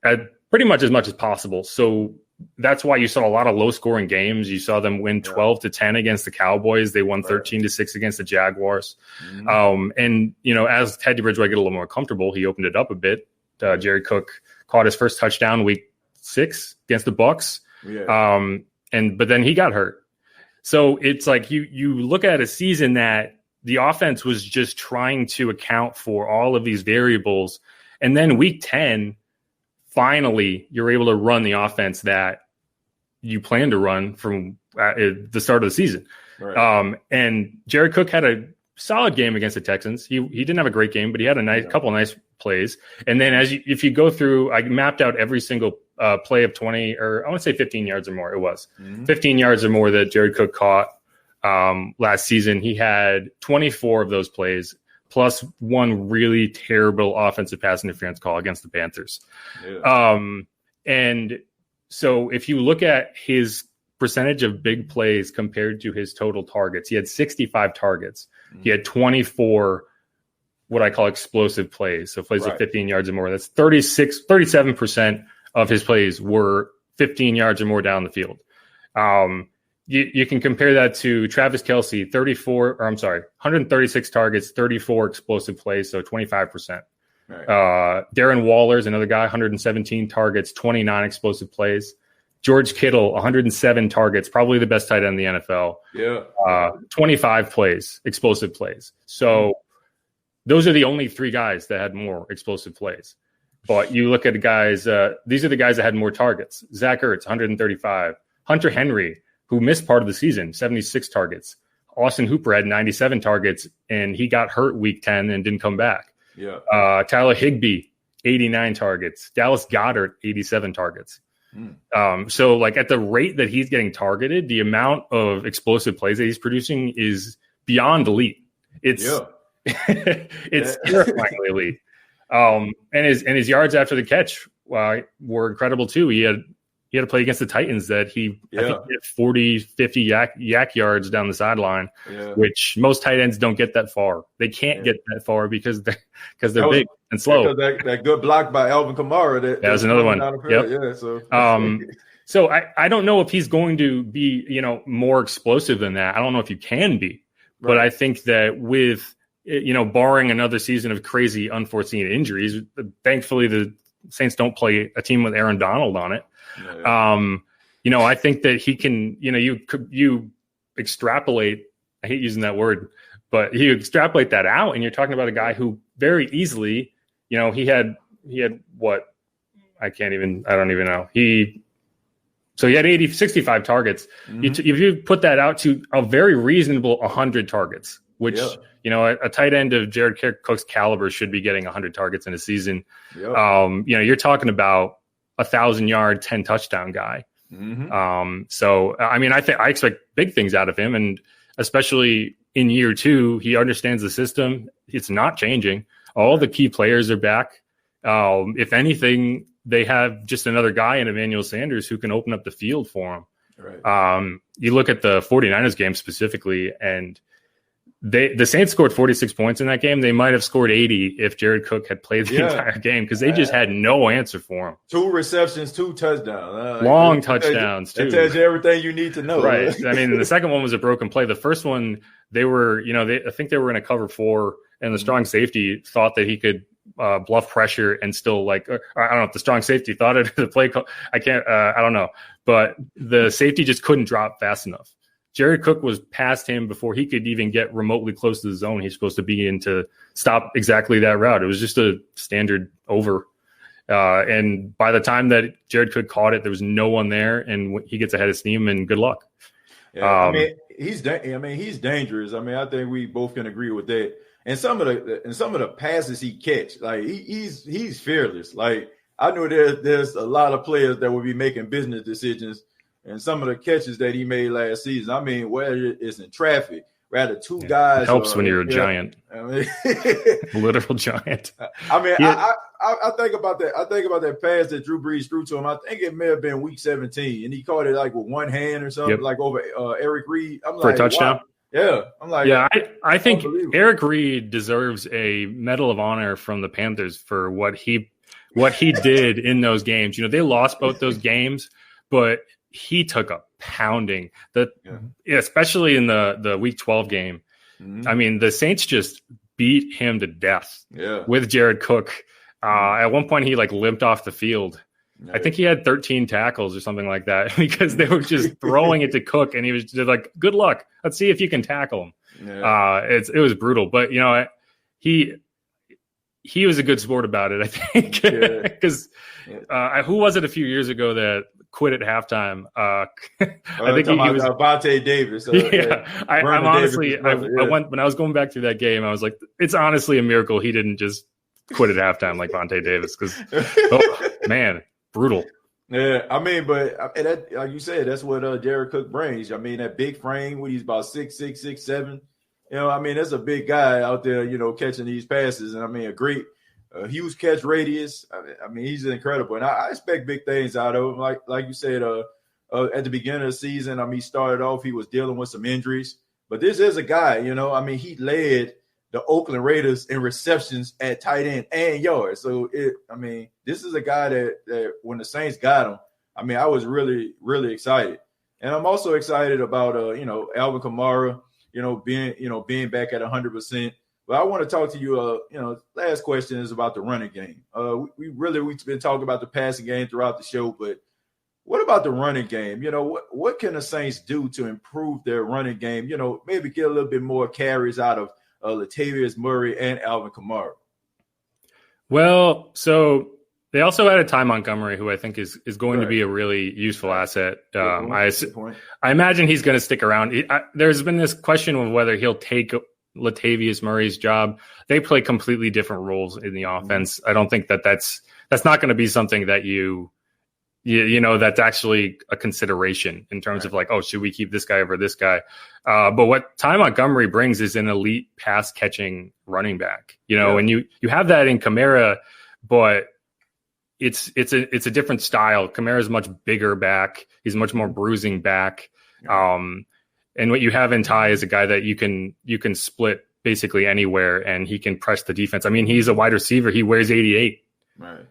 at pretty much as possible. So that's why you saw a lot of low scoring games. You saw them win 12-10 against the Cowboys. They won 13-6 against the Jaguars. Mm-hmm. And as Teddy Bridgewater get a little more comfortable, he opened it up a bit. Jerry Cook caught his first touchdown week 6 against the Bucs. Yeah. But then he got hurt. So it's like you look at a season that the offense was just trying to account for all of these variables. And then week 10, finally, you're able to run the offense that you plan to run from the start of the season. Right. And Jared Cook had a solid game against the Texans. He didn't have a great game, but he had a couple of nice plays. And then if you go through, I mapped out every single play of 20, or I want to say 15 yards or more. It was 15 yards or more that Jared Cook caught last season. He had 24 of those plays, plus one really terrible offensive pass interference call against the Panthers. Yeah. And so if you look at his percentage of big plays compared to his total targets, he had 65 targets. He had 24 what I call explosive plays. So plays of 15 yards or more. That's 37% of his plays were 15 yards or more down the field. You can compare that to Travis Kelce, 136 targets, 34 explosive plays, so 25%. Right. Darren Waller's another guy, 117 targets, 29 explosive plays. George Kittle, 107 targets, probably the best tight end in the NFL. Yeah. 25 plays, explosive plays. So those are the only 3 guys that had more explosive plays. But you look at the guys, these are the guys that had more targets. Zach Ertz, 135. Hunter Henry, who missed part of the season, 76 targets. Austin Hooper had 97 targets, and he got hurt week 10 and didn't come back. Yeah. Tyler Higbee, 89 targets. Dallas Goedert, 87 targets. So like at the rate that he's getting targeted, the amount of explosive plays that he's producing is beyond elite. It's terrifyingly elite. And his yards after the catch were incredible too. He had a play against the Titans that I think he had 40, 50 yak yards down the sideline, which most tight ends don't get that far. They can't get that far because they're big and slow. That good block by Alvin Kamara. That was another one. Yep. Yeah. So I don't know if he's going to be, more explosive than that. I don't know if you can be, but I think that with, barring another season of crazy unforeseen injuries, thankfully the Saints don't play a team with Aaron Donald on it. I think that he can, you extrapolate, I hate using that word, but you extrapolate that out and you're talking about a guy who very easily, he had what? I don't even know. He had 65 targets. If you put that out to a very reasonable 100 targets, which, a tight end of Jared Cook's caliber should be getting 100 targets in a season. You're talking about 1,000-yard, 10 touchdown guy. I expect big things out of him, and especially in year 2, he understands the system. It's not changing. All the key players are back. If anything, they have just another guy in Emmanuel Sanders who can open up the field for him. Right. You look at the 49ers game specifically, and the Saints scored 46 points in that game. They might have scored 80 if Jared Cook had played the entire game, because they just had no answer for him. 2 receptions, 2 touchdowns. Long touchdowns, too. That tells you everything you need to know. Right. I mean, the second one was a broken play. The first one, they were, I think they were in a cover 4, and the strong safety thought that he could bluff pressure and still I don't know if the strong safety thought it the play call. I don't know, but the safety just couldn't drop fast enough. Jared Cook was past him before he could even get remotely close to the zone he's supposed to be in to stop exactly that route. It was just a standard over. And by the time that Jared Cook caught it, there was no one there, and he gets ahead of steam, and good luck. Yeah, he's dangerous. I think we both can agree with that. And some of the passes he catch, like he's fearless. Like I know there's a lot of players that will be making business decisions, and some of the catches that he made last season. I mean, whether it's in traffic, rather 2 guys. It helps when you're a giant, literal giant. I mean, I think about that. I think about that pass that Drew Brees threw to him. I think it may have been week 17, and he caught it like with one hand or something, like over Eric Reed. I'm for a touchdown. Wow. Yeah, I'm like, I think Eric Reed deserves a Medal of Honor from the Panthers for what he did in those games. They lost both those games, but he took a pounding. Especially in the Week 12 game. Mm-hmm. I mean, the Saints just beat him to death. With Jared Cook. At one point, he limped off the field. I think he had 13 tackles or something like that because they were just throwing it to Cook, and he was just like, "Good luck. Let's see if you can tackle him." It was brutal, but he was a good sport about it, I think, because who was it a few years ago that quit at halftime? I think he was Vontae Davis. I'm honestly, when I was going back through that game, I was like, it's honestly a miracle he didn't just quit at halftime like Vontae Davis, because man. Brutal. Yeah, I mean, but that, like you said, that's what Jared Cook brings. I mean, that big frame when he's about 6'6", 6'7". I mean, that's a big guy out there, catching these passes. And I mean, a great, huge catch radius. I mean, he's incredible. And I expect big things out of him. Like you said, at the beginning of the season, I mean, he started off, he was dealing with some injuries. But this is a guy, I mean, he led the Oakland Raiders in receptions at tight end and yards. So, this is a guy that when the Saints got him, I mean, I was really, really excited. And I'm also excited about, Alvin Kamara, being back at 100%. But I want to talk to you, last question is about the running game. We've been talking about the passing game throughout the show, but what about the running game? What can the Saints do to improve their running game? Maybe get a little bit more carries out of Latavius Murray and Alvin Kamara. Well, so they also added Ty Montgomery, who I think is going to be a really useful asset. I imagine he's going to stick around. There's been this question of whether he'll take Latavius Murray's job. They play completely different roles in the offense. I don't think that's not going to be something that that's actually a consideration in terms of should we keep this guy over this guy? But what Ty Montgomery brings is an elite pass catching running back, and you have that in Kamara, but it's a different style. Kamara is much bigger back. He's much more bruising back. And what you have in Ty is a guy that you can split basically anywhere, and he can press the defense. I mean, he's a wide receiver. He wears 88. Right.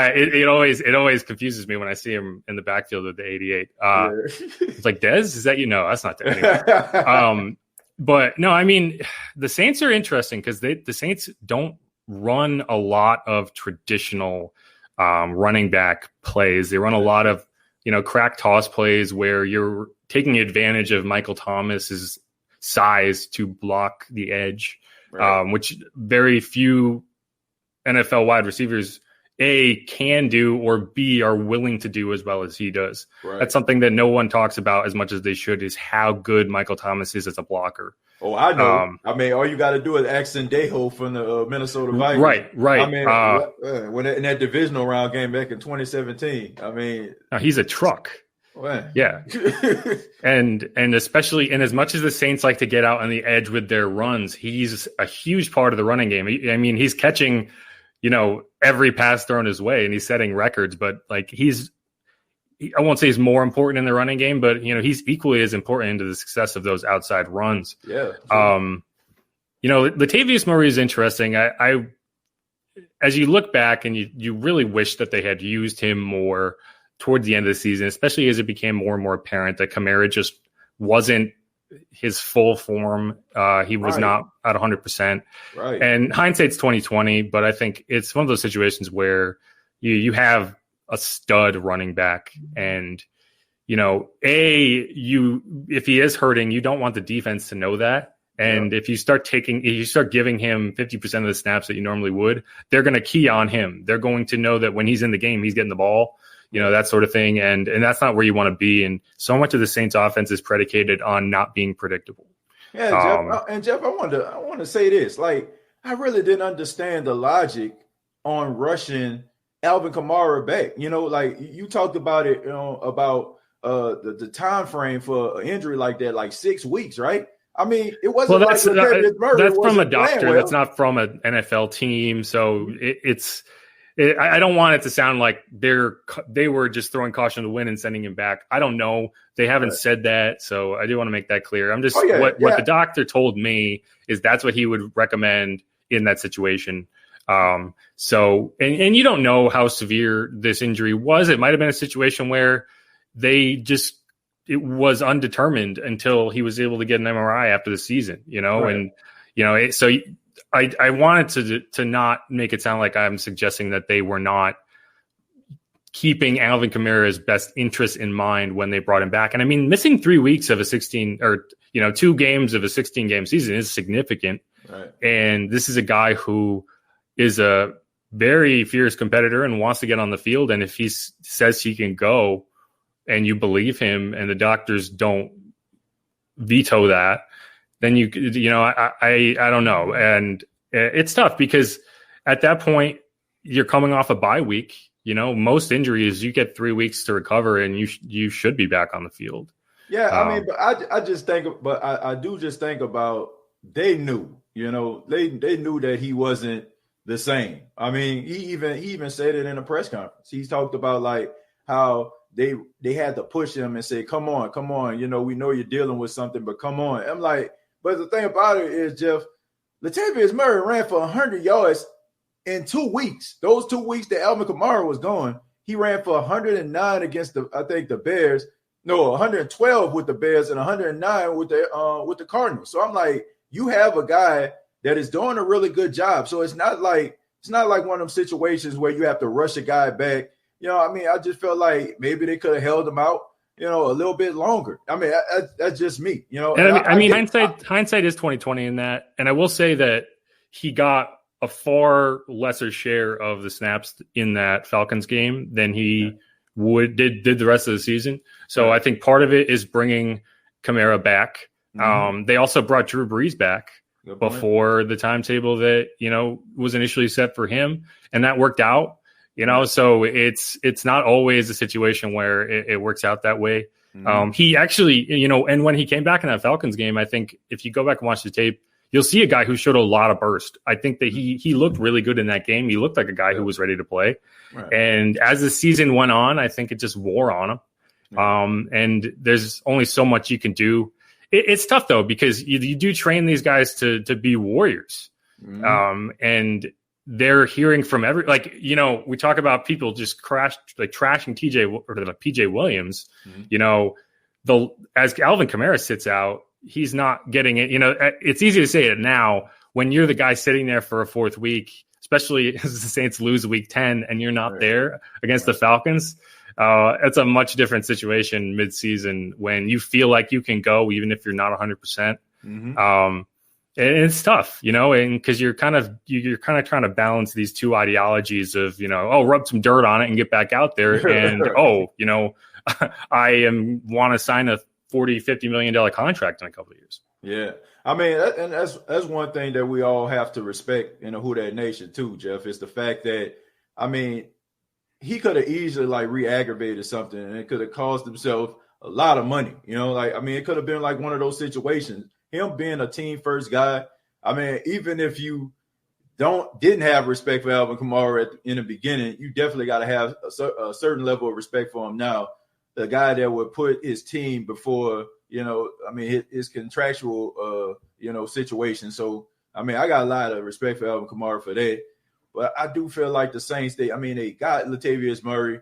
It always confuses me when I see him in the backfield with the 88. It's like, Dez, is that that's not there anymore. But no, I mean, the Saints are interesting because the Saints don't run a lot of traditional running back plays. They run a lot of crack toss plays where you're taking advantage of Michael Thomas's size to block the edge, which very few NFL wide receivers can do, or B, are willing to do as well as he does. Right. That's something that no one talks about as much as they should, is how good Michael Thomas is as a blocker. Oh, I know. I mean, all you got to do is ask Sendejo from the Minnesota Vikings. Right. I mean, when in that divisional round game back in 2017, I mean, he's a truck. Man. Yeah. and especially, and as much as the Saints like to get out on the edge with their runs, he's a huge part of the running game. I mean, he's catching every pass thrown his way, and he's setting records, but he's I won't say he's more important in the running game, but he's equally as important into the success of those outside runs. Yeah. Latavius Murray is interesting. I as you look back and you really wish that they had used him more towards the end of the season, especially as it became more and more apparent that Kamara just wasn't his full form. He was not at 100%. Right. And hindsight's 2020, but I think it's one of those situations where you have a stud running back, and if he is hurting, you don't want the defense to know that. And if you start giving him 50% of the snaps that you normally would, they're going to key on him. They're going to know that when he's in the game, he's getting the ball, that sort of thing. And that's not where you want to be. And so much of the Saints offense is predicated on not being predictable. Yeah, Jeff, I want to say this. Like, I really didn't understand the logic on rushing Alvin Kamara back. Like you talked about it, about the time frame for an injury like that, like 6 weeks, right? I mean, it wasn't. Well, that's from a doctor. Well. That's not from an NFL team. So I don't want it to sound like they were just throwing caution to the wind and sending him back. I don't know. They haven't said that, so I do want to make that clear. I'm just what the doctor told me is that's what he would recommend in that situation. So you don't know how severe this injury was. It might have been a situation where it was undetermined until he was able to get an MRI after the season, right. And, so I wanted to not make it sound like I'm suggesting that they were not keeping Alvin Kamara's best interest in mind when they brought him back. And I mean, missing 3 weeks of a 16 or, 2 games of a 16 game season is significant. Right. And this is a guy who is a very fierce competitor and wants to get on the field. And if he says he can go, and you believe him and the doctors don't veto that, then I don't know. And it's tough because at that point you're coming off a bye week. Most injuries, you get 3 weeks to recover and you should be back on the field. Yeah. I mean, but I just think, but I do just think about, they knew, they knew that he wasn't the same. I mean, he even said it in a press conference. He's talked about like how they had to push him and say, come on. We know you're dealing with something, but come on. I'm like, but the thing about it is, Jeff, Latavius Murray ran for 100 yards in 2 weeks. Those 2 weeks that Alvin Kamara was gone, he ran for 109 against the Bears. No, 112 with the Bears and 109 with the Cardinals. So I'm like, you have a guy that is doing a really good job. So it's not like one of them situations where you have to rush a guy back. I mean, I just felt like maybe they could have held him out, a little bit longer. I mean, that's just me, And hindsight is 2020 in that. And I will say that he got a far lesser share of the snaps in that Falcons game than he did the rest of the season. So I think part of it is bringing Kamara back. Mm-hmm. They also brought Drew Brees back before the timetable that, was initially set for him. And that worked out. So it's not always a situation where it works out that way. Mm-hmm. He actually, and when he came back in that Falcons game, I think if you go back and watch the tape, you'll see a guy who showed a lot of burst. I think that he looked really good in that game. He looked like a guy who was ready to play. Right. And as the season went on, I think it just wore on him. Right. And there's only so much you can do. It's tough though, because you do train these guys to be warriors. Mm-hmm. And they're hearing from we talk about people just trashing PJ Williams, mm-hmm. As Alvin Kamara sits out, he's not getting it. It's easy to say it now when you're the guy sitting there for a fourth week, especially as the Saints lose week 10 and you're not there against the Falcons. It's a much different situation mid-season when you feel like you can go, even if you're not 100%. Mm-hmm. And it's tough, and because you're kind of trying to balance these two ideologies of, rub some dirt on it and get back out there. And, I want to sign a $40-50 million contract in a couple of years. Yeah. I mean, and that's one thing that we all have to respect in the Who Dat Nation too, Jeff, is the fact that, I mean, he could have easily re-aggravated something and it could have cost himself a lot of money. It could have been like one of those situations. Him being a team first guy, I mean, even if you didn't have respect for Alvin Kamara in the beginning, you definitely got to have a certain level of respect for him now. the guy that would put his team before, his contractual, situation. So, I got a lot of respect for Alvin Kamara for that. But I do feel like the Saints, they got Latavius Murray.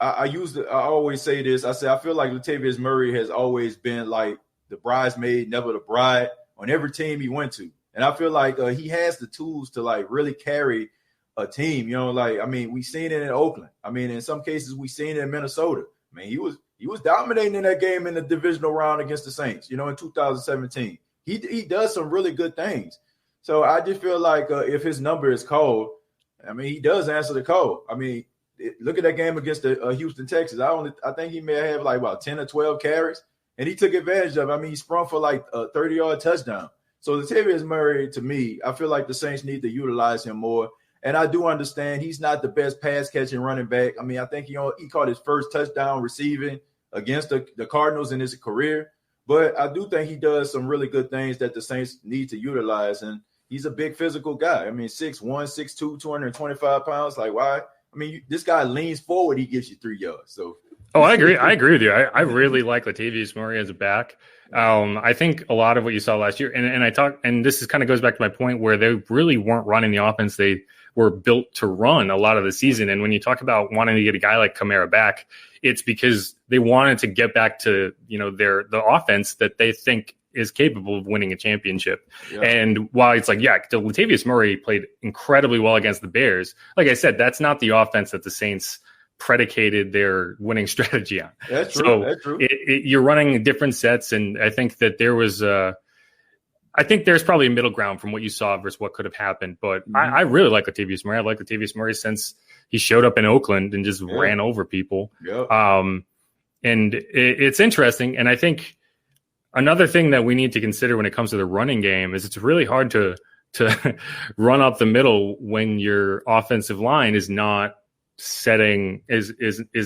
I always say this. I feel like Latavius Murray has always been like the bridesmaid, never the bride on every team he went to. And I feel like he has the tools to like really carry a team. We seen it in Oakland. In some cases we seen it in Minnesota. He was dominating in that game in the divisional round against the Saints, in 2017. He does some really good things. So I just feel like if his number is called, he does answer the call. Look at that game against the Houston Texans. I think he may have like about 10 or 12 carries, and he took advantage of it. He sprung for like a 30-yard touchdown. So Latavius Murray, to me, I feel like the Saints need to utilize him more. And I do understand he's not the best pass-catching running back. I think he caught his first touchdown receiving against the Cardinals in his career. But I do think he does some really good things that the Saints need to utilize. And he's a big physical guy. 6'1", 6'2", 225 pounds. Like, why? This guy leans forward, he gives you 3 yards. So, I agree. I agree with you. I really like Latavius Murray as a back. I think a lot of what you saw last year, and this kind of goes back to my point where they really weren't running the offense they were built to run a lot of the season. And when you talk about wanting to get a guy like Kamara back, it's because they wanted to get back to the offense that they think is capable of winning a championship. Yeah. And while it's like, Latavius Murray played incredibly well against the Bears. Like I said, that's not the offense that the Saints predicated their winning strategy on. That's true. So that's true. You're running different sets, and I think that there's probably a middle ground from what you saw versus what could have happened. But I really like Latavius Murray. I've liked Latavius Murray since he showed up in Oakland and just ran over people. Yep. And it's interesting. And I think another thing that we need to consider when it comes to the running game is it's really hard to run up the middle when your offensive line is not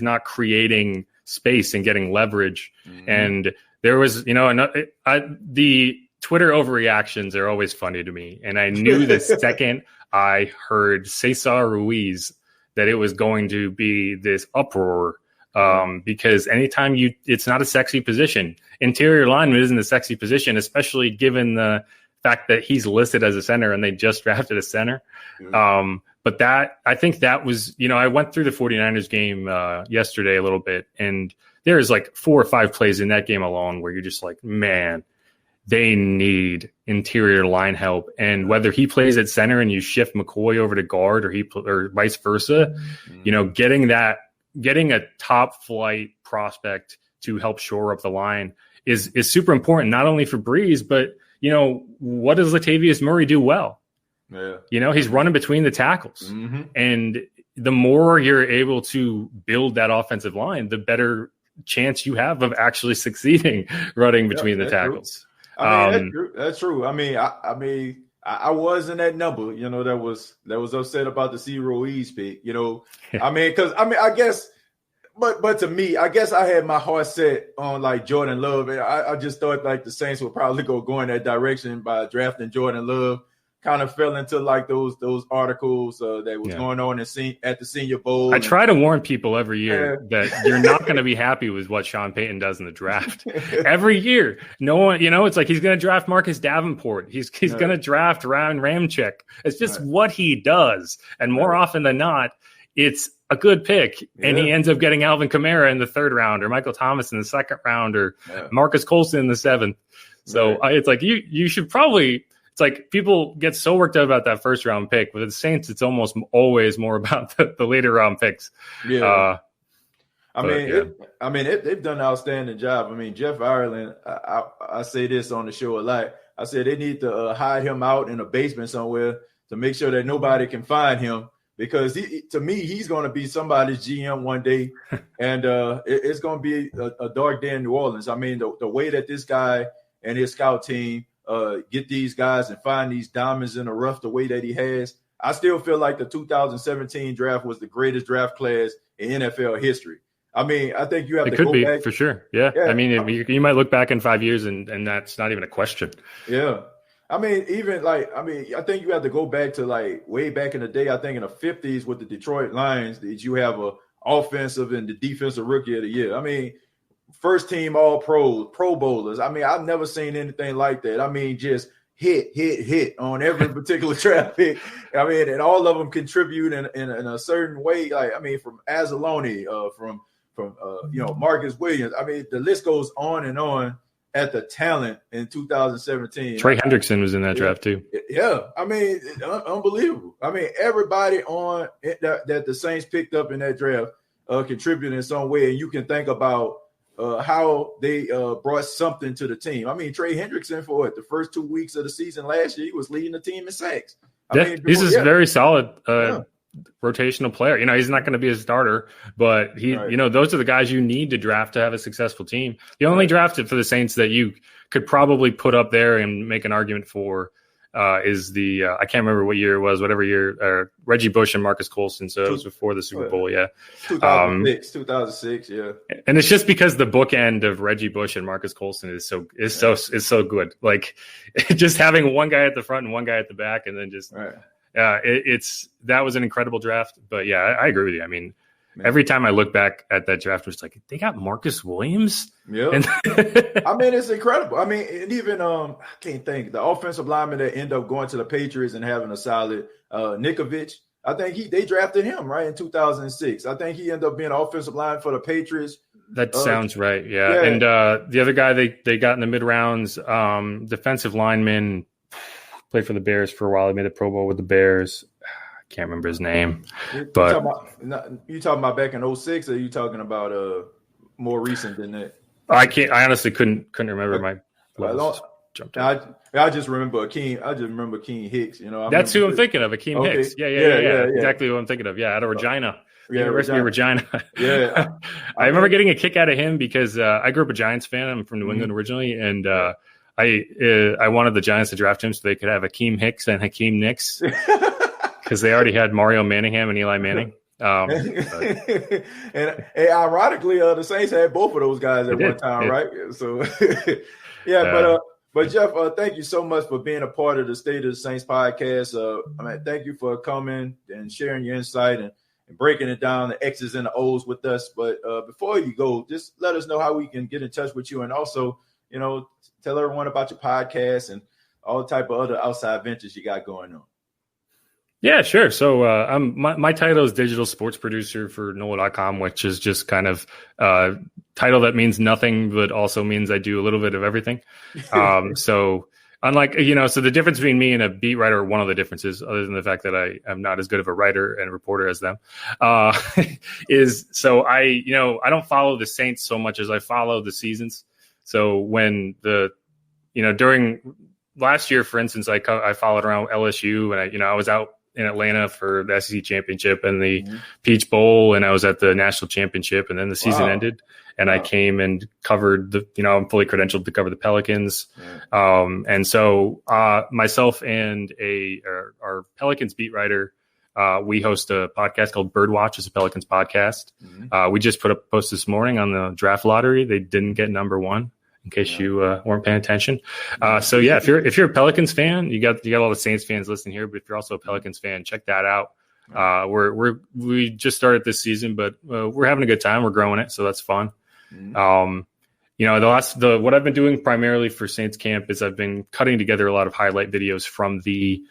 not creating space and getting leverage. Mm-hmm. And there was, the Twitter overreactions are always funny to me. And I knew the second I heard Cesar Ruiz that it was going to be this uproar. Because anytime it's not a sexy position. Interior lineman isn't a sexy position, especially given the fact that he's listed as a center and they just drafted a center. Mm-hmm. But I think that was, I went through the 49ers game yesterday a little bit, and there's like 4 or 5 plays in that game alone where you're just like, man, they need interior line help. And whether he plays at center and you shift McCoy over to guard or vice versa, mm-hmm. Getting a top flight prospect to help shore up the line is super important, not only for Breeze, but, what does Latavius Murray do well? Yeah. He's running between the tackles. Mm-hmm. And the more you're able to build that offensive line, the better chance you have of actually succeeding running between the tackles. True. That's true. I was in that number, that was upset about the C. Ruiz pick, I guess, but to me, I guess I had my heart set on like Jordan Love. And I just thought like the Saints would probably go in that direction by drafting Jordan Love. Kind of fell into like those articles that was going on at the Senior Bowl. I try to warn people every year that you're not going to be happy with what Sean Payton does in the draft. Every year, no one, it's like he's going to draft Marcus Davenport. He's going to draft Ryan Ramczyk. It's just what he does, and more often than not, it's a good pick, and he ends up getting Alvin Kamara in the 3rd round, or Michael Thomas in the 2nd round, or Marcus Colston in the 7th. So it's like you should probably. It's like people get so worked up about that 1st round pick, but with the Saints, it's almost always more about the later round picks. Yeah. They've done an outstanding job. Jeff Ireland, I say this on the show a lot. I said they need to hide him out in a basement somewhere to make sure that nobody can find him, because to me, he's going to be somebody's GM one day, and it's going to be a dark day in New Orleans. The way that this guy and his scout team get these guys and find these diamonds in the rough the way that he has. I still feel like the 2017 draft was the greatest draft class in NFL history. I think you have to go back. For sure. Yeah. You might look back in 5 years and that's not even a question. Yeah. I think you have to go back to like way back in the day. I think in the 50s with the Detroit Lions, that you have a offensive and the defensive rookie of the year. I mean, first team all pros, Pro Bowlers. I mean, I've never seen anything like that. I mean, just hit on every particular draft pick. I mean, and all of them contribute in a certain way. Like, I mean, from Azzaloni, from Marcus Williams. I mean, the list goes on and on at the talent in 2017. Trey Hendrickson was in that draft too. Yeah, I mean, unbelievable. I mean, everybody on that the Saints picked up in that draft contributed in some way, and you can think about how they brought something to the team. I mean, Trey Hendrickson for the first 2 weeks of the season last year, he was leading the team in sacks. He's a very solid rotational player. You know, he's not going to be a starter, but those are the guys you need to draft to have a successful team. The only drafted for the Saints that you could probably put up there and make an argument for is the I can't remember what year it was, whatever year, Reggie Bush and Marcus Colston. So it was before the Super Bowl, 2006, yeah. And it's just because the bookend of Reggie Bush and Marcus Colston is so good. Like just having one guy at the front and one guy at the back, and then just that was an incredible draft. But yeah, I agree with you. I mean, every time I look back at that draft, it's like they got Marcus Williams. Yeah, I mean, it's incredible. I mean, and even I can't think the offensive lineman that end up going to the Patriots and having a solid Nikovich. I think they drafted him right in 2006. I think he ended up being an offensive line for the Patriots. That sounds right. Yeah. And the other guy they got in the mid rounds, defensive lineman, played for the Bears for a while. He made the Pro Bowl with the Bears. I can't remember his name. You talking about back in 2006, or are you talking about more recent than that? I honestly couldn't remember jumped out. I just remember Akeem Hicks. You know, that's who I'm thinking of. Akeem Hicks. Yeah. Exactly who I'm thinking of. Yeah, out of Regina. University of Regina. Yeah. I remember getting a kick out of him because I grew up a Giants fan. I'm from New England originally, and I wanted the Giants to draft him so they could have Akeem Hicks and Hakeem Nicks because they already had Mario Manningham and Eli Manning. And ironically, the Saints had both of those guys at one time, right? So, but Jeff, thank you so much for being a part of the State of the Saints podcast. Thank you for coming and sharing your insight and breaking it down, the X's and the O's with us. But before you go, just let us know how we can get in touch with you, and also, tell everyone about your podcast and all type of other outside ventures you got going on. Yeah, sure. So my title is digital sports producer for NOLA.com, which is just kind of title that means nothing, but also means I do a little bit of everything. So unlike, so the difference between me and a beat writer, one of the differences, other than the fact that I am not as good of a writer and reporter as them, is so I don't follow the Saints so much as I follow the seasons. So when during last year, for instance, I followed around LSU, and I was out in Atlanta for the SEC championship and the Peach Bowl, and I was at the national championship, and then the season ended, and I came and covered I'm fully credentialed to cover the Pelicans. And so myself and our Pelicans beat writer, we host a podcast called Birdwatch. It's a Pelicans podcast. We just put up a post this morning on the draft lottery. They didn't get number one, in case you weren't paying attention. So yeah, if you're a Pelicans fan, you got a lot of Saints fans listening here, but if you're also a Pelicans fan, check that out. We just started this season, but we're having a good time. We're growing it, so that's fun. What I've been doing primarily for Saints camp is I've been cutting together a lot of highlight videos from the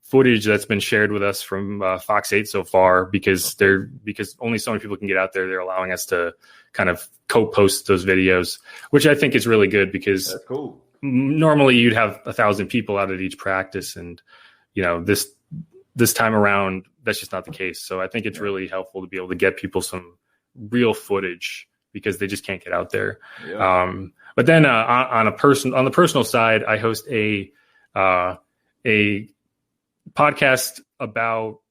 footage that's been shared with us from Fox 8 so far, because only so many people can get out there. They're allowing us to kind of co-post those videos, which I think is really good, because that's cool. Normally you'd have 1,000 people out at each practice, and this time around that's just not the case. So I think it's really helpful to be able to get people some real footage, because they just can't get out there. But then on the personal side, I host a podcast about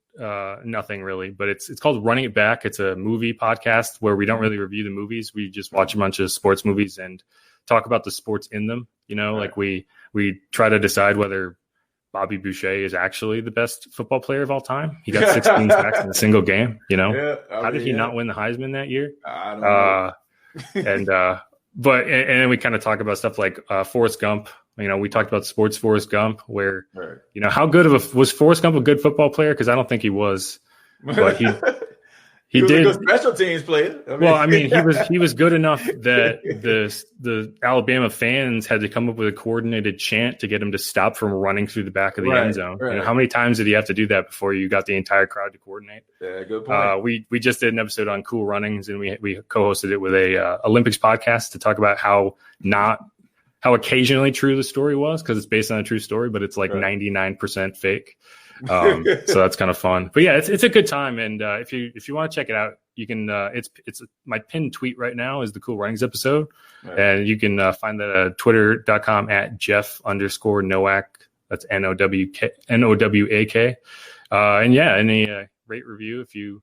nothing really, but it's called Running It Back. It's a movie podcast where we don't really review the movies. We just watch a bunch of sports movies and talk about the sports in them. Like we try to decide whether Bobby Boucher is actually the best football player of all time. He got 16 sacks in a single game. How did he not win the Heisman that year? I don't know. And then we kind of talk about stuff like Forrest Gump. We talked about sports Forrest Gump, where, how good was Forrest Gump a good football player? Because I don't think he was, but He was did. a good special teams player. He was good enough that the Alabama fans had to come up with a coordinated chant to get him to stop from running through the back of the end zone. Right. How many times did he have to do that before you got the entire crowd to coordinate? Yeah, good point. We just did an episode on cool runnings, and we co-hosted it with a Olympics podcast to talk about how occasionally true the story was, because it's based on a true story, but it's like 99% fake. So that's kind of fun. But yeah, it's a good time, and if you want to check it out, you can. It's my pinned tweet right now is the Cool Runnings episode, and you can find that at twitter.com at Jeff_Nowak. That's NOWAK. And yeah, any rate review if you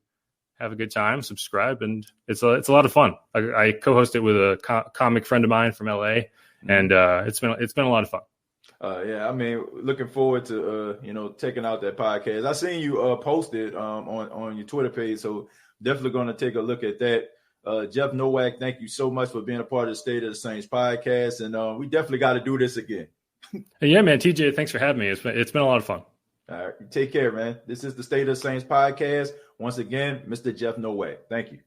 have a good time, subscribe, and it's a lot of fun. I co-host it with a comic friend of mine from LA, and it's been a lot of fun. Looking forward to taking out that podcast. I seen you post it on your Twitter page, so definitely going to take a look at that. Jeff Nowak, thank you so much for being a part of the State of the Saints podcast, and we definitely got to do this again. Yeah, man, TJ, thanks for having me. It's been a lot of fun. All right, take care, man. This is the State of the Saints podcast. Once again, Mr. Jeff Nowak. Thank you.